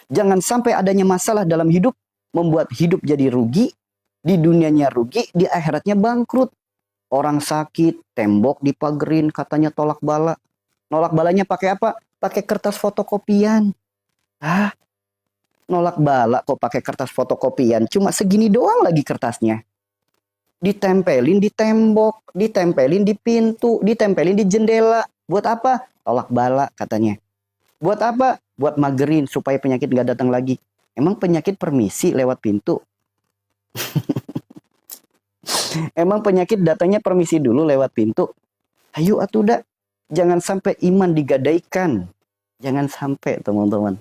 Jangan sampai adanya masalah dalam hidup membuat hidup jadi rugi, di dunianya rugi, di akhiratnya bangkrut. Orang sakit, tembok dipagerin, katanya tolak bala. Nolak balanya pakai apa? Pakai kertas fotokopian. Nolak bala kok pakai kertas fotokopian. Cuma segini doang lagi kertasnya. Ditempelin di tembok, ditempelin di pintu, ditempelin di jendela. Buat apa? Tolak bala katanya. Buat apa? Buat magerin supaya penyakit nggak datang lagi. Emang penyakit permisi lewat pintu? Emang penyakit datangnya permisi dulu lewat pintu? Ayo atuh dah. Jangan sampai iman digadaikan. Jangan sampai teman-teman.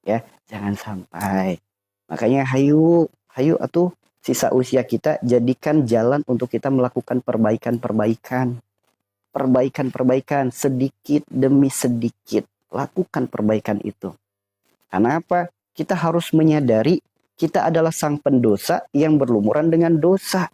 Ya, jangan sampai. Makanya hayu atuh sisa usia kita jadikan jalan untuk kita melakukan perbaikan-perbaikan. Perbaikan-perbaikan sedikit demi sedikit. Lakukan perbaikan itu. Karena apa? Kita harus menyadari kita adalah sang pendosa yang berlumuran dengan dosa.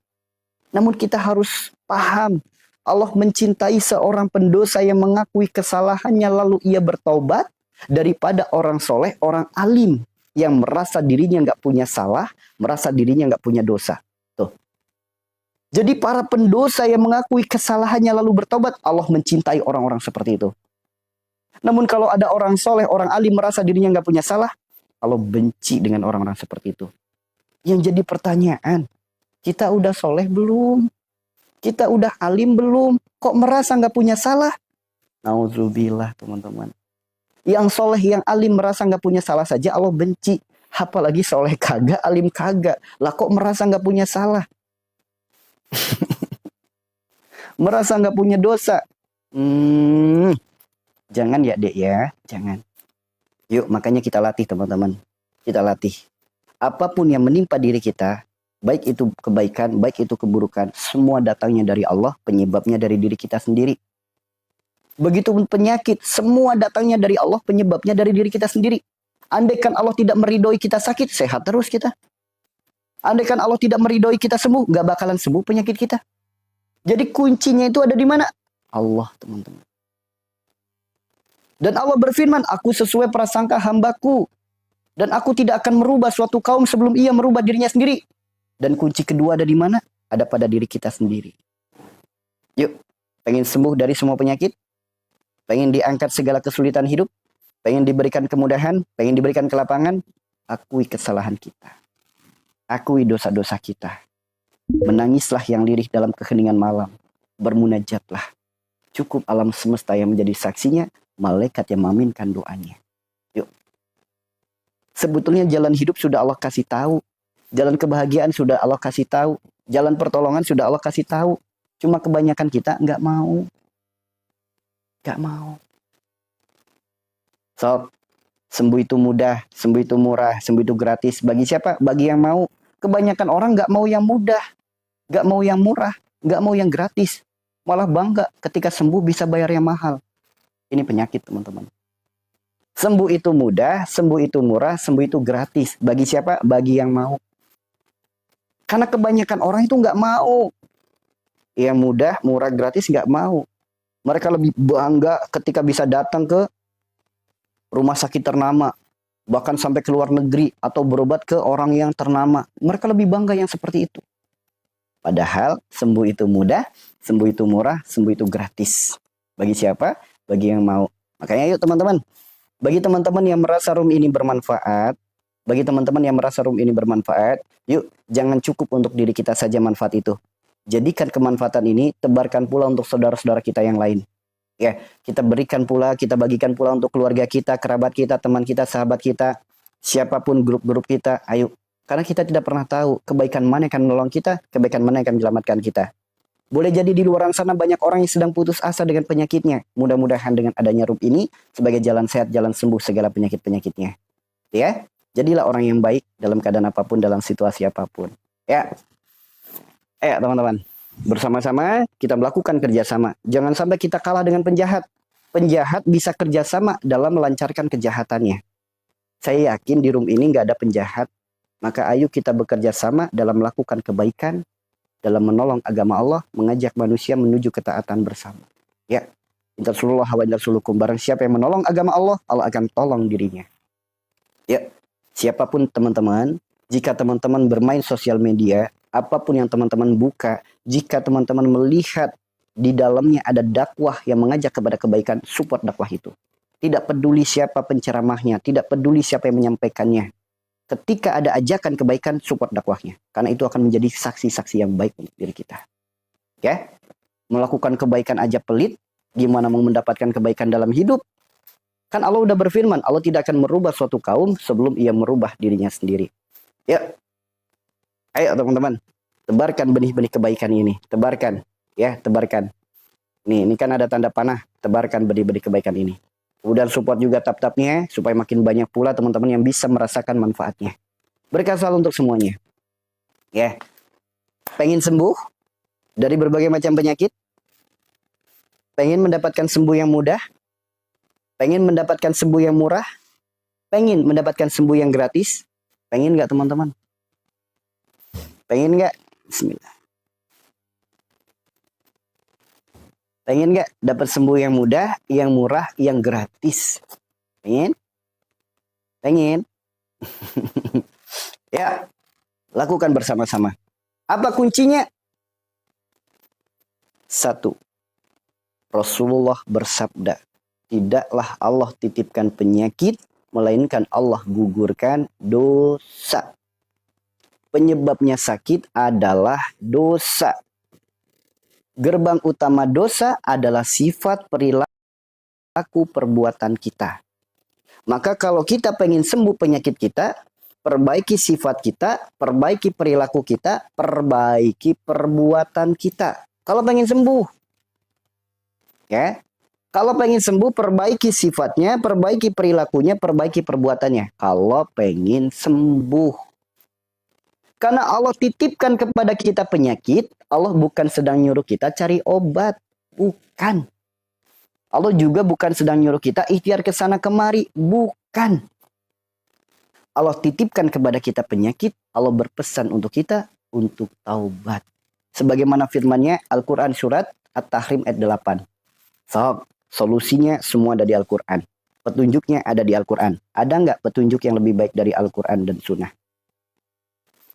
Namun kita harus paham Allah mencintai seorang pendosa yang mengakui kesalahannya lalu ia bertaubat daripada orang soleh, orang alim yang merasa dirinya nggak punya salah, merasa dirinya nggak punya dosa. Tuh. Jadi para pendosa yang mengakui kesalahannya lalu bertobat, Allah mencintai orang-orang seperti itu. Namun kalau ada orang soleh, orang alim merasa dirinya nggak punya salah, Allah benci dengan orang-orang seperti itu. Yang jadi pertanyaan, kita udah soleh belum? Kita udah alim belum? Kok merasa nggak punya salah? Nauzubillah teman-teman. Yang soleh, yang alim merasa nggak punya salah saja Allah benci. Apalagi soleh kagak, alim kagak. Lah kok merasa nggak punya salah? Merasa nggak punya dosa. Jangan ya dek ya, jangan. Yuk makanya kita latih teman-teman. Kita latih. Apapun yang menimpa diri kita, baik itu kebaikan, baik itu keburukan, semua datangnya dari Allah, penyebabnya dari diri kita sendiri. Begitupun penyakit, semua datangnya dari Allah, penyebabnya dari diri kita sendiri. Andaikan Allah tidak meridhoi kita sakit, sehat terus kita. Andaikan Allah tidak meridhoi kita sembuh, nggak bakalan sembuh penyakit kita. Jadi kuncinya itu ada di mana? Allah teman-teman. Dan Allah berfirman, aku sesuai prasangka hambaku. Dan aku tidak akan merubah suatu kaum sebelum ia merubah dirinya sendiri. Dan kunci kedua ada di mana? Ada pada diri kita sendiri. Yuk, pengen sembuh dari semua penyakit? Pengen diangkat segala kesulitan hidup? Pengen diberikan kemudahan? Pengen diberikan kelapangan? Akui kesalahan kita. Akui dosa-dosa kita. Menangislah yang lirih dalam keheningan malam. Bermunajatlah. Cukup alam semesta yang menjadi saksinya, malaikat yang mengaminkan doanya. Yuk. Sebetulnya jalan hidup sudah Allah kasih tahu. Jalan kebahagiaan sudah Allah kasih tahu. Jalan pertolongan sudah Allah kasih tahu. Cuma kebanyakan kita nggak mau. Nggak mau. So, sembuh itu mudah, sembuh itu murah, sembuh itu gratis. Bagi siapa? Bagi yang mau. Kebanyakan orang nggak mau yang mudah. Nggak mau yang murah. Nggak mau yang gratis. Malah bangga ketika sembuh bisa bayar yang mahal. Ini penyakit, teman-teman. Sembuh itu mudah, sembuh itu murah, sembuh itu gratis. Bagi siapa? Bagi yang mau. Karena kebanyakan orang itu nggak mau. Yang mudah, murah, gratis nggak mau. Mereka lebih bangga ketika bisa datang ke rumah sakit ternama. Bahkan sampai ke luar negeri. Atau berobat ke orang yang ternama. Mereka lebih bangga yang seperti itu. Padahal sembuh itu mudah, sembuh itu murah, sembuh itu gratis. Bagi siapa? Bagi yang mau. Makanya yuk teman-teman. Bagi teman-teman yang merasa room ini bermanfaat, yuk jangan cukup untuk diri kita saja manfaat itu. Jadikan kemanfaatan ini, tebarkan pula untuk saudara-saudara kita yang lain. Ya, kita berikan pula, kita bagikan pula untuk keluarga kita, kerabat kita, teman kita, sahabat kita, siapapun grup-grup kita, ayo. Karena kita tidak pernah tahu kebaikan mana yang akan menolong kita, kebaikan mana yang akan menyelamatkan kita. Boleh jadi di luar sana banyak orang yang sedang putus asa dengan penyakitnya. Mudah-mudahan dengan adanya room ini sebagai jalan sehat, jalan sembuh segala penyakit-penyakitnya. Ya, jadilah orang yang baik dalam keadaan apapun, dalam situasi apapun. Ya, teman-teman, bersama-sama kita melakukan kerjasama. Jangan sampai kita kalah dengan penjahat. Penjahat bisa kerjasama dalam melancarkan kejahatannya. Saya yakin di room ini nggak ada penjahat. Maka ayo kita bekerja sama dalam melakukan kebaikan, dalam menolong agama Allah, mengajak manusia menuju ketaatan bersama. Ya, intasulullah wa intasulukum. Barang siapa yang menolong agama Allah, Allah akan tolong dirinya. Ya, siapapun teman-teman, jika teman-teman bermain sosial media, apapun yang teman-teman buka, jika teman-teman melihat di dalamnya ada dakwah yang mengajak kepada kebaikan, support dakwah itu. Tidak peduli siapa penceramahnya, tidak peduli siapa yang menyampaikannya. Ketika ada ajakan kebaikan, support dakwahnya. Karena itu akan menjadi saksi-saksi yang baik untuk diri kita. Ya, melakukan kebaikan aja pelit, gimana mau mendapatkan kebaikan dalam hidup? Kan Allah udah berfirman, Allah tidak akan merubah suatu kaum sebelum ia merubah dirinya sendiri. Ya, ayo teman-teman, tebarkan benih-benih kebaikan ini. Tebarkan, ya, tebarkan. Nih, ini kan ada tanda panah, tebarkan benih-benih kebaikan ini. Kemudian support juga tap-tapnya, supaya makin banyak pula teman-teman yang bisa merasakan manfaatnya. Berkah selalu untuk semuanya. Ya, pengen sembuh dari berbagai macam penyakit? Pengen mendapatkan sembuh yang mudah? Pengen mendapatkan sembuh yang murah? Pengen mendapatkan sembuh yang gratis? Pengen nggak teman-teman? Pengen nggak? Bismillah. Pengen nggak dapat sembuh yang mudah, yang murah, yang gratis? Pengen? Pengen? Ya, lakukan bersama-sama. Apa kuncinya? 1. Rasulullah bersabda, tidaklah Allah titipkan penyakit, melainkan Allah gugurkan dosa. Penyebabnya sakit adalah dosa. Gerbang utama dosa adalah sifat perilaku perbuatan kita. Maka kalau kita pengen sembuh penyakit kita, perbaiki sifat kita, perbaiki perilaku kita, perbaiki perbuatan kita. Kalau pengen sembuh, ya. Kalau pengen sembuh, perbaiki sifatnya, perbaiki perilakunya, perbaiki perbuatannya. Kalau pengen sembuh. Karena Allah titipkan kepada kita penyakit, Allah bukan sedang nyuruh kita cari obat. Bukan. Allah juga bukan sedang nyuruh kita ikhtiar ke sana kemari. Bukan. Allah titipkan kepada kita penyakit, Allah berpesan untuk kita untuk taubat. Sebagaimana firman-Nya Al-Quran surat At-Tahrim ayat 8. So, solusinya semua ada di Al-Quran. Petunjuknya ada di Al-Quran. Ada nggak petunjuk yang lebih baik dari Al-Quran dan Sunnah?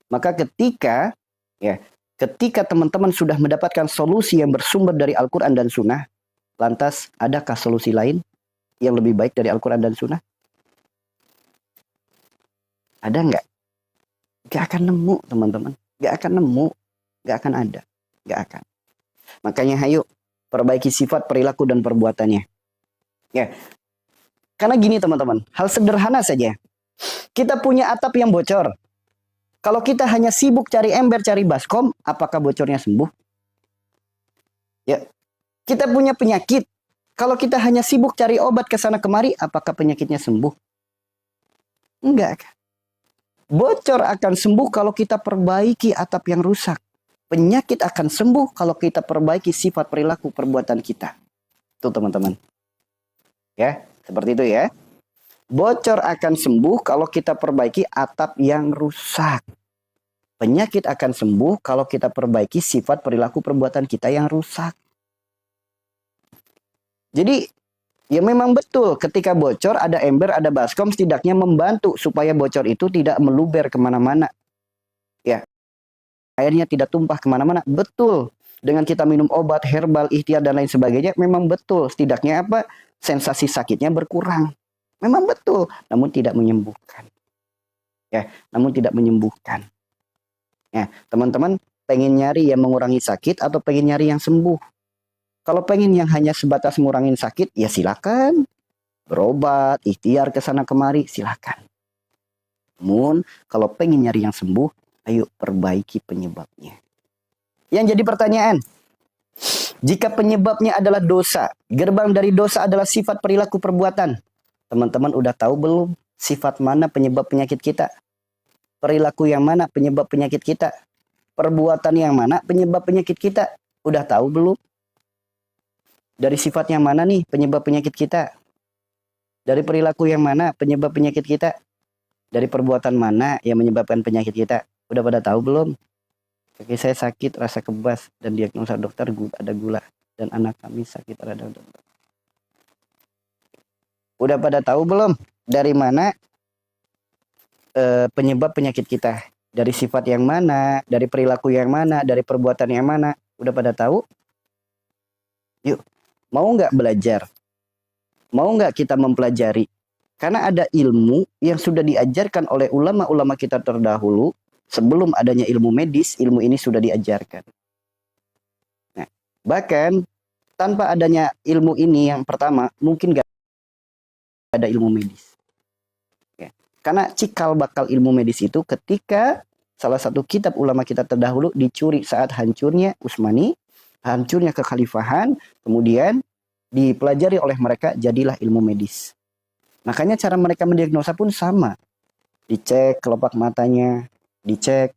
Maka ketika Ya, ketika teman-teman sudah mendapatkan solusi yang bersumber dari Al-Quran dan Sunnah, lantas adakah solusi lain yang lebih baik dari Al-Quran dan Sunnah? Ada nggak? Nggak akan nemu, teman-teman. Nggak akan nemu. Nggak akan ada. Nggak akan. Makanya ayo, perbaiki sifat, perilaku, dan perbuatannya. Ya, karena gini teman-teman, hal sederhana saja. Kita punya atap yang bocor. Kalau kita hanya sibuk cari ember, cari baskom, apakah bocornya sembuh? Ya, kita punya penyakit. Kalau kita hanya sibuk cari obat ke sana kemari, apakah penyakitnya sembuh? Enggak. Bocor akan sembuh kalau kita perbaiki atap yang rusak. Penyakit akan sembuh kalau kita perbaiki sifat, perilaku, perbuatan kita. Itu teman-teman. Ya, seperti itu ya. Bocor akan sembuh kalau kita perbaiki atap yang rusak. Penyakit akan sembuh kalau kita perbaiki sifat, perilaku, perbuatan kita yang rusak. Jadi, ya memang betul ketika bocor ada ember, ada baskom, setidaknya membantu supaya bocor itu tidak meluber kemana-mana. Ya, airnya tidak tumpah kemana-mana. Betul. Dengan kita minum obat, herbal, ikhtiar, dan lain sebagainya, memang betul. Setidaknya apa? Sensasi sakitnya berkurang. Memang betul. Namun tidak menyembuhkan. Ya, namun tidak menyembuhkan. Ya, teman-teman pengen nyari yang mengurangi sakit atau pengen nyari yang sembuh? Kalau pengen yang hanya sebatas ngurangin sakit, ya silakan. Berobat, ikhtiar ke sana kemari, silakan. Namun, kalau pengen nyari yang sembuh, ayo perbaiki penyebabnya. Yang jadi pertanyaan, jika penyebabnya adalah dosa, gerbang dari dosa adalah sifat, perilaku, perbuatan. Teman-teman udah tahu belum sifat mana penyebab penyakit kita? Perilaku yang mana penyebab penyakit kita? Perbuatan yang mana penyebab penyakit kita? Udah tahu belum? Dari sifat yang mana nih penyebab penyakit kita? Dari perilaku yang mana penyebab penyakit kita? Dari perbuatan mana yang menyebabkan penyakit kita? Udah pada tahu belum? Kaki saya sakit, rasa kebas, dan diagnosa dokter ada gula. Dan anak kami sakit rada dokter. Udah pada tahu belum? Dari mana penyebab penyakit kita? Dari sifat yang mana? Dari perilaku yang mana? Dari perbuatan yang mana? Udah pada tahu? Yuk, mau nggak belajar? Mau nggak kita mempelajari? Karena ada ilmu yang sudah diajarkan oleh ulama-ulama kita terdahulu. Sebelum adanya ilmu medis, ilmu ini sudah diajarkan. Nah, bahkan tanpa adanya ilmu ini yang pertama, mungkin nggak ada ilmu medis. Ya. Karena cikal bakal ilmu medis itu ketika salah satu kitab ulama kita terdahulu dicuri saat hancurnya Utsmani, hancurnya kekhalifahan, kemudian dipelajari oleh mereka, jadilah ilmu medis. Makanya cara mereka mendiagnosa pun sama. Dicek kelopak matanya, dicek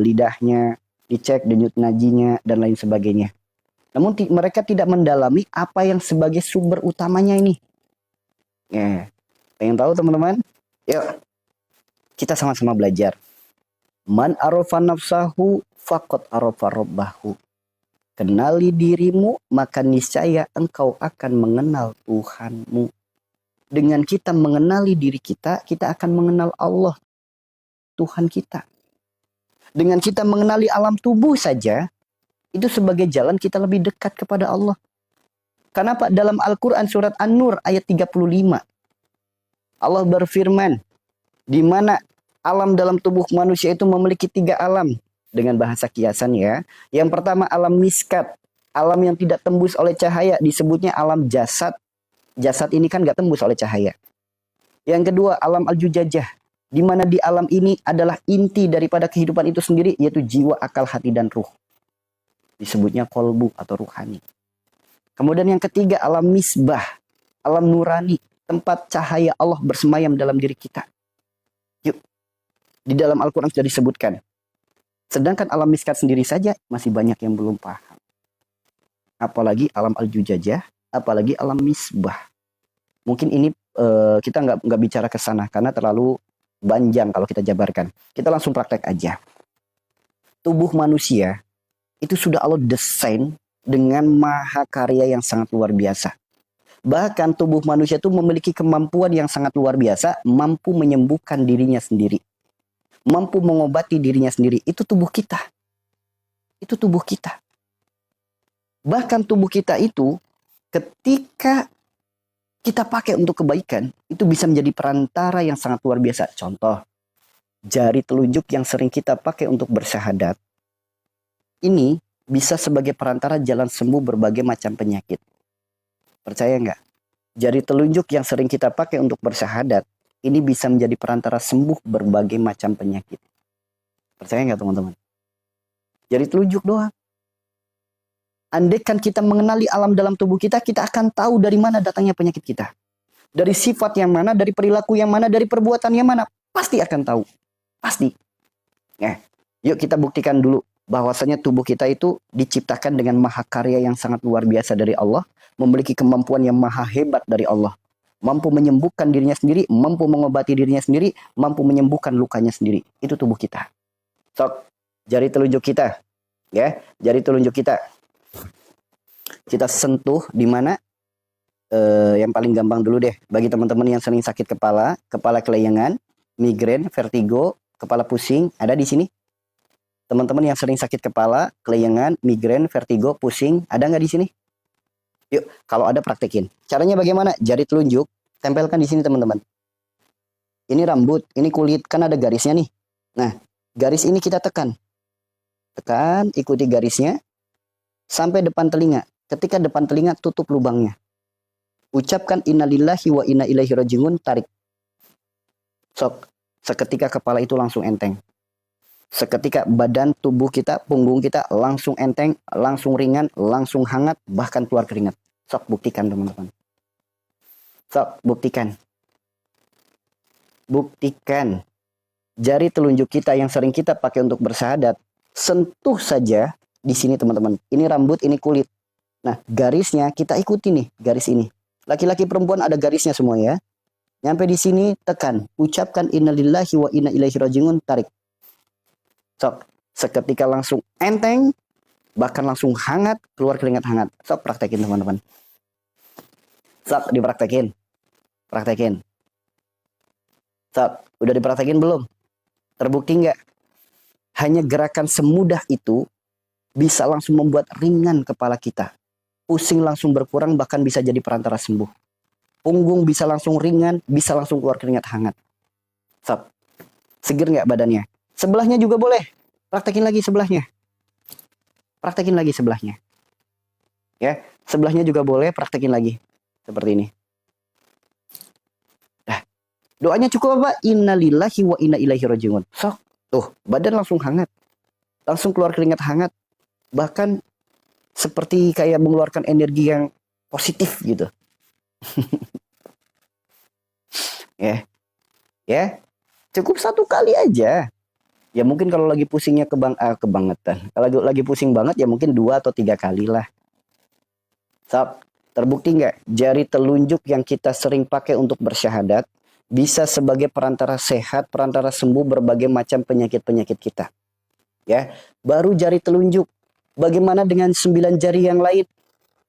lidahnya, dicek denyut nadinya, dan lain sebagainya. Namun mereka tidak mendalami apa yang sebagai sumber utamanya ini. Ya, pengen tahu teman-teman? Yuk, kita sama-sama belajar. Man arafa nafsahu faqad arafa rabbahu. Kenali dirimu, maka niscaya engkau akan mengenal Tuhanmu. Dengan kita mengenali diri kita, kita akan mengenal Allah, Tuhan kita. Dengan kita mengenali alam tubuh saja, itu sebagai jalan kita lebih dekat kepada Allah. Karena Pak, dalam Al-Quran surat An-Nur ayat 35, Allah berfirman, di mana alam dalam tubuh manusia itu memiliki 3 alam. Dengan bahasa kiasan ya. Yang pertama alam miskat, alam yang tidak tembus oleh cahaya, disebutnya alam jasad. Jasad ini kan gak tembus oleh cahaya. Yang kedua alam al-jujajah, di mana di alam ini adalah inti daripada kehidupan itu sendiri, yaitu jiwa, akal, hati, dan ruh. Disebutnya kolbu atau ruhani. Kemudian yang ketiga alam misbah, alam nurani, tempat cahaya Allah bersemayam dalam diri kita. Yuk, di dalam Al-Quran sudah disebutkan. Sedangkan alam miskat sendiri saja masih banyak yang belum paham. Apalagi alam al-jujajah, apalagi alam misbah. Mungkin ini kita nggak bicara ke sana karena terlalu panjang kalau kita jabarkan. Kita langsung praktek aja. Tubuh manusia itu sudah Allah desain dengan mahakarya yang sangat luar biasa. Bahkan tubuh manusia itu memiliki kemampuan yang sangat luar biasa, mampu menyembuhkan dirinya sendiri. Mampu mengobati dirinya sendiri. Itu tubuh kita. Itu tubuh kita. Bahkan tubuh kita itu ketika kita pakai untuk kebaikan, itu bisa menjadi perantara yang sangat luar biasa. Contoh, jari telunjuk yang sering kita pakai untuk bersyahadat, ini bisa sebagai perantara jalan sembuh berbagai macam penyakit. Percaya nggak? Jari telunjuk yang sering kita pakai untuk bersyahadat, ini bisa menjadi perantara sembuh berbagai macam penyakit. Percaya nggak teman-teman? Jari telunjuk doang. Andaikan kita mengenali alam dalam tubuh kita, kita akan tahu dari mana datangnya penyakit kita. Dari sifat yang mana, dari perilaku yang mana, dari perbuatan yang mana. Pasti akan tahu. Pasti. Yuk kita buktikan dulu bahwasanya tubuh kita itu diciptakan dengan mahakarya yang sangat luar biasa dari Allah. Memiliki kemampuan yang maha hebat dari Allah. Mampu menyembuhkan dirinya sendiri, mampu mengobati dirinya sendiri, mampu menyembuhkan lukanya sendiri. Itu tubuh kita. Sok, jari telunjuk kita. Ya, jari telunjuk kita. Kita sentuh di mana? Yang paling gampang dulu deh. Bagi teman-teman yang sering sakit kepala, kepala kelayangan, migrain, vertigo, kepala pusing, ada di sini? Teman-teman yang sering sakit kepala, kelayangan, migrain, vertigo, pusing, ada nggak di sini? Yuk, kalau ada praktekin. Caranya bagaimana? Jari telunjuk, tempelkan di sini teman-teman. Ini rambut, ini kulit, kan ada garisnya nih. Nah, garis ini kita tekan. Tekan, ikuti garisnya, sampai depan telinga. Ketika depan telinga, tutup lubangnya. Ucapkan innalillahi wa inna ilaihi rajiun, tarik. Sok, seketika kepala itu langsung enteng. Seketika badan tubuh kita, punggung kita langsung enteng, langsung ringan, langsung hangat, bahkan keluar keringat. Sok, buktikan teman-teman. Sok, buktikan. Buktikan. Jari telunjuk kita yang sering kita pakai untuk bersyahadat, sentuh saja di sini teman-teman. Ini rambut, ini kulit. Nah, garisnya kita ikuti nih, garis ini. Laki-laki perempuan ada garisnya semua ya. Nyampe di sini tekan, ucapkan innalillahi wa inna ilaihi rajiun, tarik. Sok, seketika langsung enteng, bahkan langsung hangat, keluar keringat hangat. Sok, praktekin teman-teman. Sok, dipraktekin. Praktekin. Sok, udah dipraktekin belum? Terbukti nggak? Hanya gerakan semudah itu bisa langsung membuat ringan kepala kita. Pusing langsung berkurang, bahkan bisa jadi perantara sembuh. Punggung bisa langsung ringan, bisa langsung keluar keringat hangat. Sok, seger nggak badannya? Sebelahnya juga boleh. Praktekin lagi sebelahnya. Praktekin lagi sebelahnya. Ya, sebelahnya juga boleh, praktekin lagi. Seperti ini. Nah, doanya cukup apa? Innalillahi wa inna ilaihi rajiun. Sok, tuh, badan langsung hangat. Langsung keluar keringat hangat. Bahkan seperti kayak mengeluarkan energi yang positif gitu. Ya. Ya. Cukup satu kali aja. Ya mungkin kalau lagi pusingnya kebangetan. Kalau lagi pusing banget ya mungkin 2 atau 3 kali lah. Sob, terbukti nggak? Jari telunjuk yang kita sering pakai untuk bersyahadat bisa sebagai perantara sehat, perantara sembuh berbagai macam penyakit-penyakit kita. Ya, baru jari telunjuk. Bagaimana dengan 9 jari yang lain?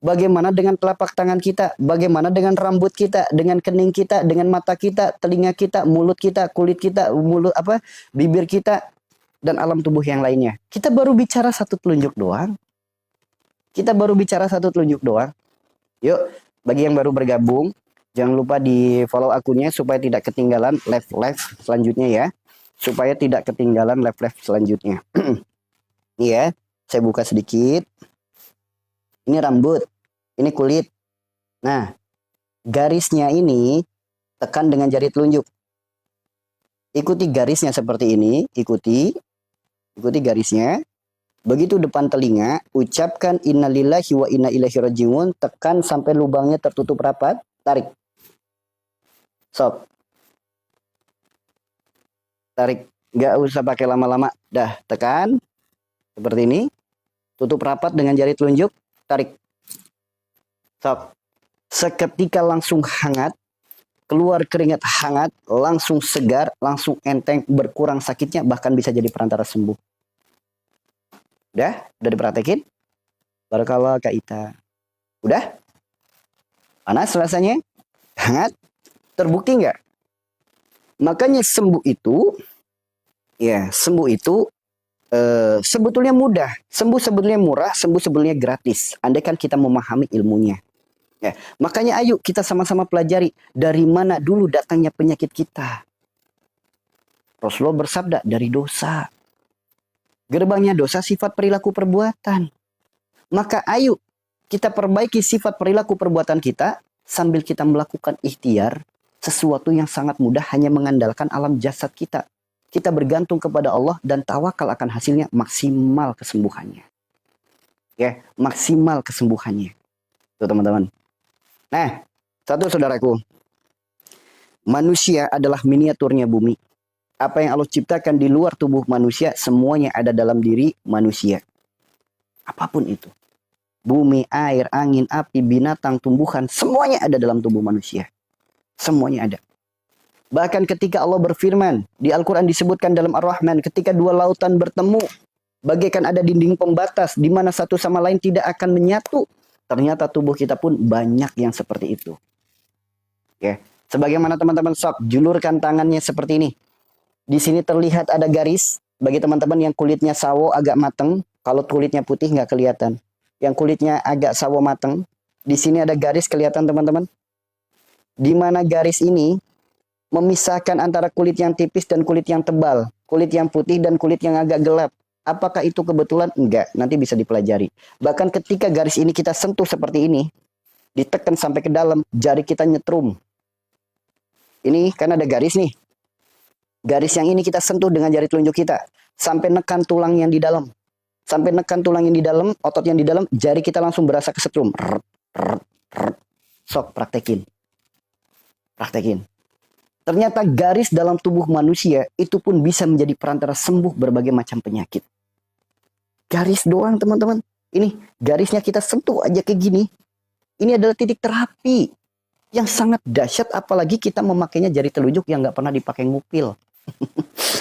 Bagaimana dengan telapak tangan kita? Bagaimana dengan rambut kita? Dengan kening kita? Dengan mata kita? Telinga kita? Mulut kita? Kulit kita? Bibir kita? Dan alam tubuh yang lainnya. Kita baru bicara satu telunjuk doang. Yuk, bagi yang baru bergabung, jangan lupa di follow akunnya supaya tidak ketinggalan live selanjutnya ya. Supaya tidak ketinggalan live selanjutnya. Ini ya. Saya buka sedikit. Ini rambut. Ini kulit. Nah, garisnya ini tekan dengan jari telunjuk. Ikuti garisnya seperti ini. Ikuti garisnya. Begitu depan telinga, ucapkan innalillahi wa inna ilaihi rajiun. Tekan sampai lubangnya tertutup rapat. Tarik. Sob. Tarik. Nggak usah pakai lama-lama. Dah, tekan. Seperti ini. Tutup rapat dengan jari telunjuk, tarik. Stop. Seketika langsung hangat, keluar keringat hangat, langsung segar, langsung enteng, berkurang sakitnya, bahkan bisa jadi perantara sembuh. Udah dipraktekin? Barakallah Kak Ita. Udah? Panas rasanya? Hangat? Terbukti nggak? Makanya sembuh itu sebetulnya mudah, sembuh sebetulnya murah, sembuh sebetulnya gratis. Andaikan kita memahami ilmunya. Ya, makanya ayo kita sama-sama pelajari dari mana dulu datangnya penyakit kita. Rasulullah bersabda dari dosa. Gerbangnya dosa sifat perilaku perbuatan. Maka ayo kita perbaiki sifat perilaku perbuatan kita sambil kita melakukan ikhtiar sesuatu yang sangat mudah hanya mengandalkan alam jasad kita. Kita bergantung kepada Allah dan tawakal akan hasilnya maksimal kesembuhannya. Ya, maksimal kesembuhannya. Tuh teman-teman. Nah, satu saudaraku. Manusia adalah miniaturnya bumi. Apa yang Allah ciptakan di luar tubuh manusia, semuanya ada dalam diri manusia. Apapun itu. Bumi, air, angin, api, binatang, tumbuhan, semuanya ada dalam tubuh manusia. Semuanya ada. Bahkan ketika Allah berfirman, di Al-Quran disebutkan dalam Ar-Rahman, ketika dua lautan bertemu, bagaikan ada dinding pembatas, di mana satu sama lain tidak akan menyatu. Ternyata tubuh kita pun banyak yang seperti itu. Ya, sebagaimana teman-teman sok, julurkan tangannya seperti ini. Di sini terlihat ada garis, bagi teman-teman yang kulitnya sawo agak mateng, kalau kulitnya putih nggak kelihatan. Yang kulitnya agak sawo mateng, di sini ada garis kelihatan teman-teman. Di mana garis ini memisahkan antara kulit yang tipis dan kulit yang tebal, kulit yang putih dan kulit yang agak gelap. Apakah itu kebetulan? Enggak, nanti bisa dipelajari. Bahkan ketika garis ini kita sentuh seperti ini, ditekan sampai ke dalam, jari kita nyetrum. Ini kan ada garis nih. Garis yang ini kita sentuh dengan jari telunjuk kita, sampai nekan tulang yang di dalam. Sampai nekan tulang yang di dalam, otot yang di dalam, jari kita langsung berasa kesetrum. Sok, praktekin. Praktekin. Ternyata garis dalam tubuh manusia itu pun bisa menjadi perantara sembuh berbagai macam penyakit. Garis doang teman-teman. Ini garisnya kita sentuh aja kayak gini. Ini adalah titik terapi yang sangat dahsyat, apalagi kita memakainya jari telunjuk yang nggak pernah dipakai ngupil.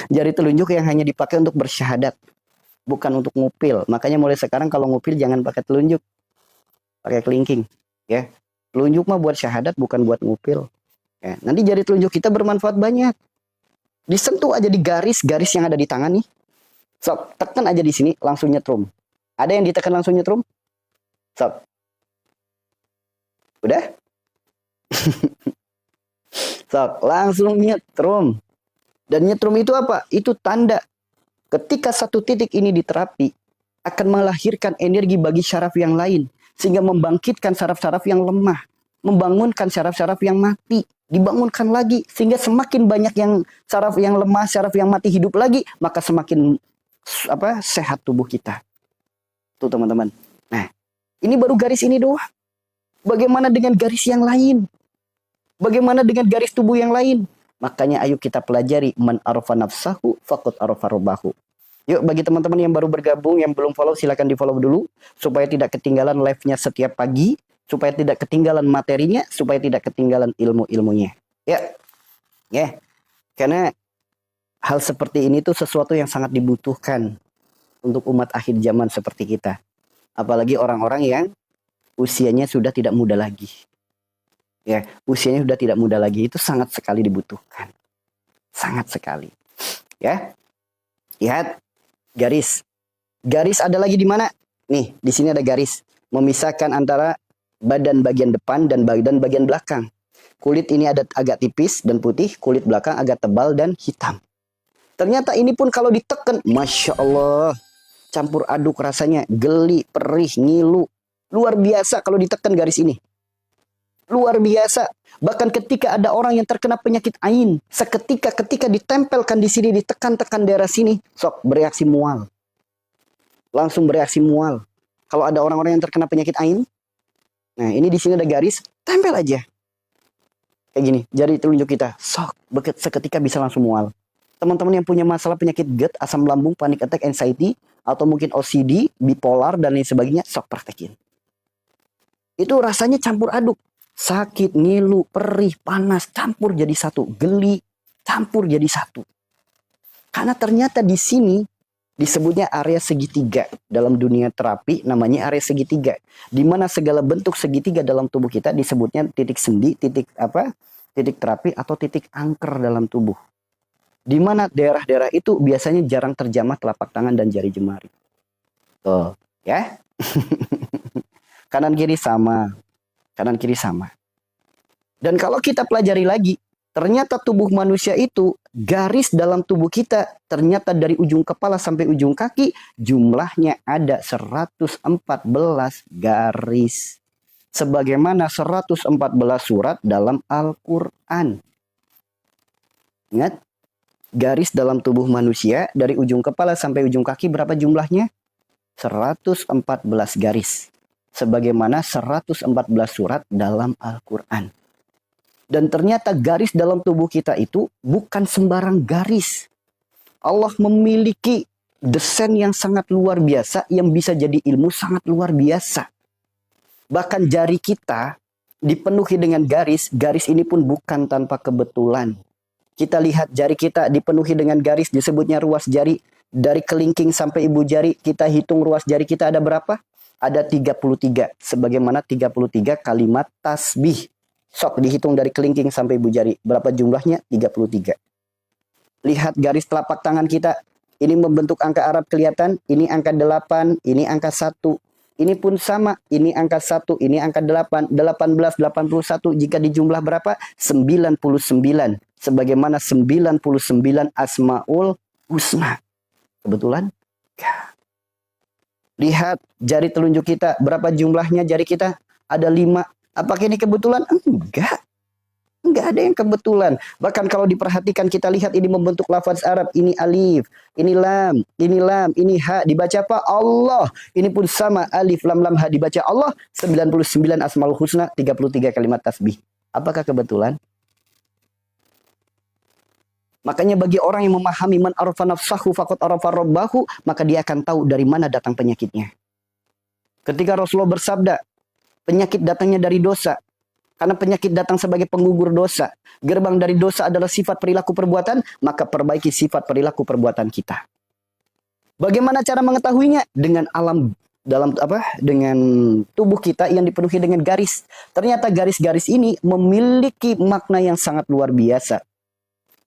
Jari telunjuk yang hanya dipakai untuk bersyahadat, bukan untuk ngupil. Makanya mulai sekarang kalau ngupil jangan pakai telunjuk, pakai kelingking. Ya, telunjuk mah buat syahadat, bukan buat ngupil. Ya, nanti jari telunjuk kita bermanfaat banyak. Disentuh aja di garis-garis yang ada di tangan nih. Sok, tekan aja di sini, langsung nyetrum. Ada yang ditekan langsung nyetrum? Sok. Udah? Sok, langsung nyetrum. Dan nyetrum itu apa? Itu tanda. Ketika satu titik ini diterapi, akan melahirkan energi bagi syaraf yang lain. Sehingga membangkitkan syaraf-syaraf yang lemah. Membangunkan syaraf-syaraf yang mati. Dibangunkan lagi, sehingga semakin banyak yang syaraf yang lemah, syaraf yang mati hidup lagi, maka semakin sehat tubuh kita. Tuh teman-teman. Nah, ini baru garis ini doang. Bagaimana dengan garis yang lain? Bagaimana dengan garis tubuh yang lain? Makanya ayo kita pelajari, man arafa nafsahu faqad arafa rabbahu. Yuk, bagi teman-teman yang baru bergabung, yang belum follow, silakan di follow dulu supaya tidak ketinggalan live-nya setiap pagi. Supaya tidak ketinggalan materinya, supaya tidak ketinggalan ilmu-ilmunya. Ya, ya, karena hal seperti ini tuh sesuatu yang sangat dibutuhkan untuk umat akhir zaman seperti kita. Apalagi orang-orang yang usianya sudah tidak muda lagi. Ya, usianya sudah tidak muda lagi, itu sangat sekali dibutuhkan. Sangat sekali. Ya, lihat garis. Garis ada lagi di mana? Nih, di sini ada garis memisahkan antara badan bagian depan dan bagian belakang. Kulit ini ada agak tipis dan putih, kulit belakang agak tebal dan hitam. Ternyata ini pun kalau ditekan, Masya Allah, campur aduk rasanya, geli, perih, ngilu. Luar biasa kalau ditekan garis ini. Luar biasa. Bahkan ketika ada orang yang terkena penyakit ain, seketika ketika ditempelkan di sini, ditekan-tekan daerah sini, sok bereaksi mual. Langsung bereaksi mual. Kalau ada orang-orang yang terkena penyakit ain, nah, ini di sini ada garis, tempel aja. Kayak gini, jari telunjuk kita, sok, seketika bisa langsung mual. Teman-teman yang punya masalah penyakit GERD, asam lambung, panic attack, anxiety, atau mungkin OCD, bipolar, dan lain sebagainya, sok praktekin. Itu rasanya campur aduk. Sakit, ngilu, perih, panas, campur jadi satu. Geli, campur jadi satu. Karena ternyata di sini, disebutnya area segitiga. Dalam dunia terapi namanya area segitiga. Di mana segala bentuk segitiga dalam tubuh kita disebutnya titik sendi, titik terapi atau titik angker dalam tubuh. Di mana daerah-daerah itu biasanya jarang terjamah telapak tangan dan jari jemari. Tuh, ya. Kanan kiri sama. Kanan kiri sama. Dan kalau kita pelajari lagi, ternyata tubuh manusia itu, garis dalam tubuh kita, ternyata dari ujung kepala sampai ujung kaki, jumlahnya ada 114 garis. Sebagaimana 114 surat dalam Al-Quran. Ingat, garis dalam tubuh manusia, dari ujung kepala sampai ujung kaki, berapa jumlahnya? 114 garis. Sebagaimana 114 surat dalam Al-Quran. Dan ternyata garis dalam tubuh kita itu bukan sembarang garis. Allah memiliki desain yang sangat luar biasa yang bisa jadi ilmu sangat luar biasa. Bahkan jari kita dipenuhi dengan garis, garis ini pun bukan tanpa kebetulan. Kita lihat jari kita dipenuhi dengan garis, disebutnya ruas jari. Dari kelingking sampai ibu jari, kita hitung ruas jari kita ada berapa? Ada 33. Sebagaimana 33 kalimat tasbih. Sok dihitung dari kelingking sampai ibu jari. Berapa jumlahnya? 33. Lihat garis telapak tangan kita. Ini membentuk angka Arab kelihatan. Ini angka 8. Ini angka 1. Ini pun sama. Ini angka 1. Ini angka 8. 18, 81. Jika dijumlah berapa? 99. Sebagaimana 99 Asmaul Husna. Kebetulan? Lihat jari telunjuk kita. Berapa jumlahnya jari kita? Ada 5. Apakah ini kebetulan? Enggak. Enggak ada yang kebetulan. Bahkan kalau diperhatikan kita lihat ini membentuk lafaz Arab. Ini alif, ini lam, ini ha. Dibaca apa? Allah. Ini pun sama. Alif, lam, ha. Dibaca Allah. 99 Asmaul Husna. 33 kalimat tasbih. Apakah kebetulan? Makanya bagi orang yang memahami man arafa nafsahu faqad arafa rabbahu, maka dia akan tahu dari mana datang penyakitnya. Ketika Rasulullah bersabda, penyakit datangnya dari dosa. Karena penyakit datang sebagai penggugur dosa. Gerbang dari dosa adalah sifat perilaku perbuatan, maka perbaiki sifat perilaku perbuatan kita. Bagaimana cara mengetahuinya? Dengan alam dalam dengan tubuh kita yang dipenuhi dengan garis. Ternyata garis-garis ini memiliki makna yang sangat luar biasa.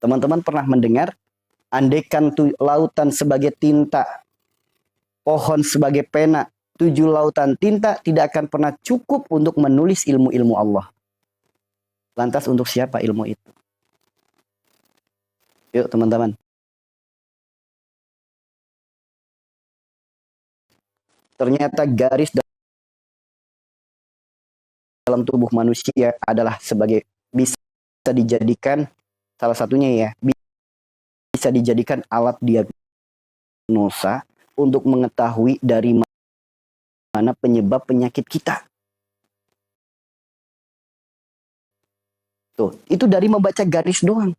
Teman-teman pernah mendengar, andaikan lautan sebagai tinta, pohon sebagai pena, 7 lautan tinta tidak akan pernah cukup untuk menulis ilmu-ilmu Allah. Lantas untuk siapa ilmu itu? Yuk teman-teman. Ternyata garis dalam tubuh manusia adalah sebagai bisa dijadikan salah satunya ya, bisa dijadikan alat diagnosa untuk mengetahui dari mana penyebab penyakit kita. Tuh, itu dari membaca garis doang.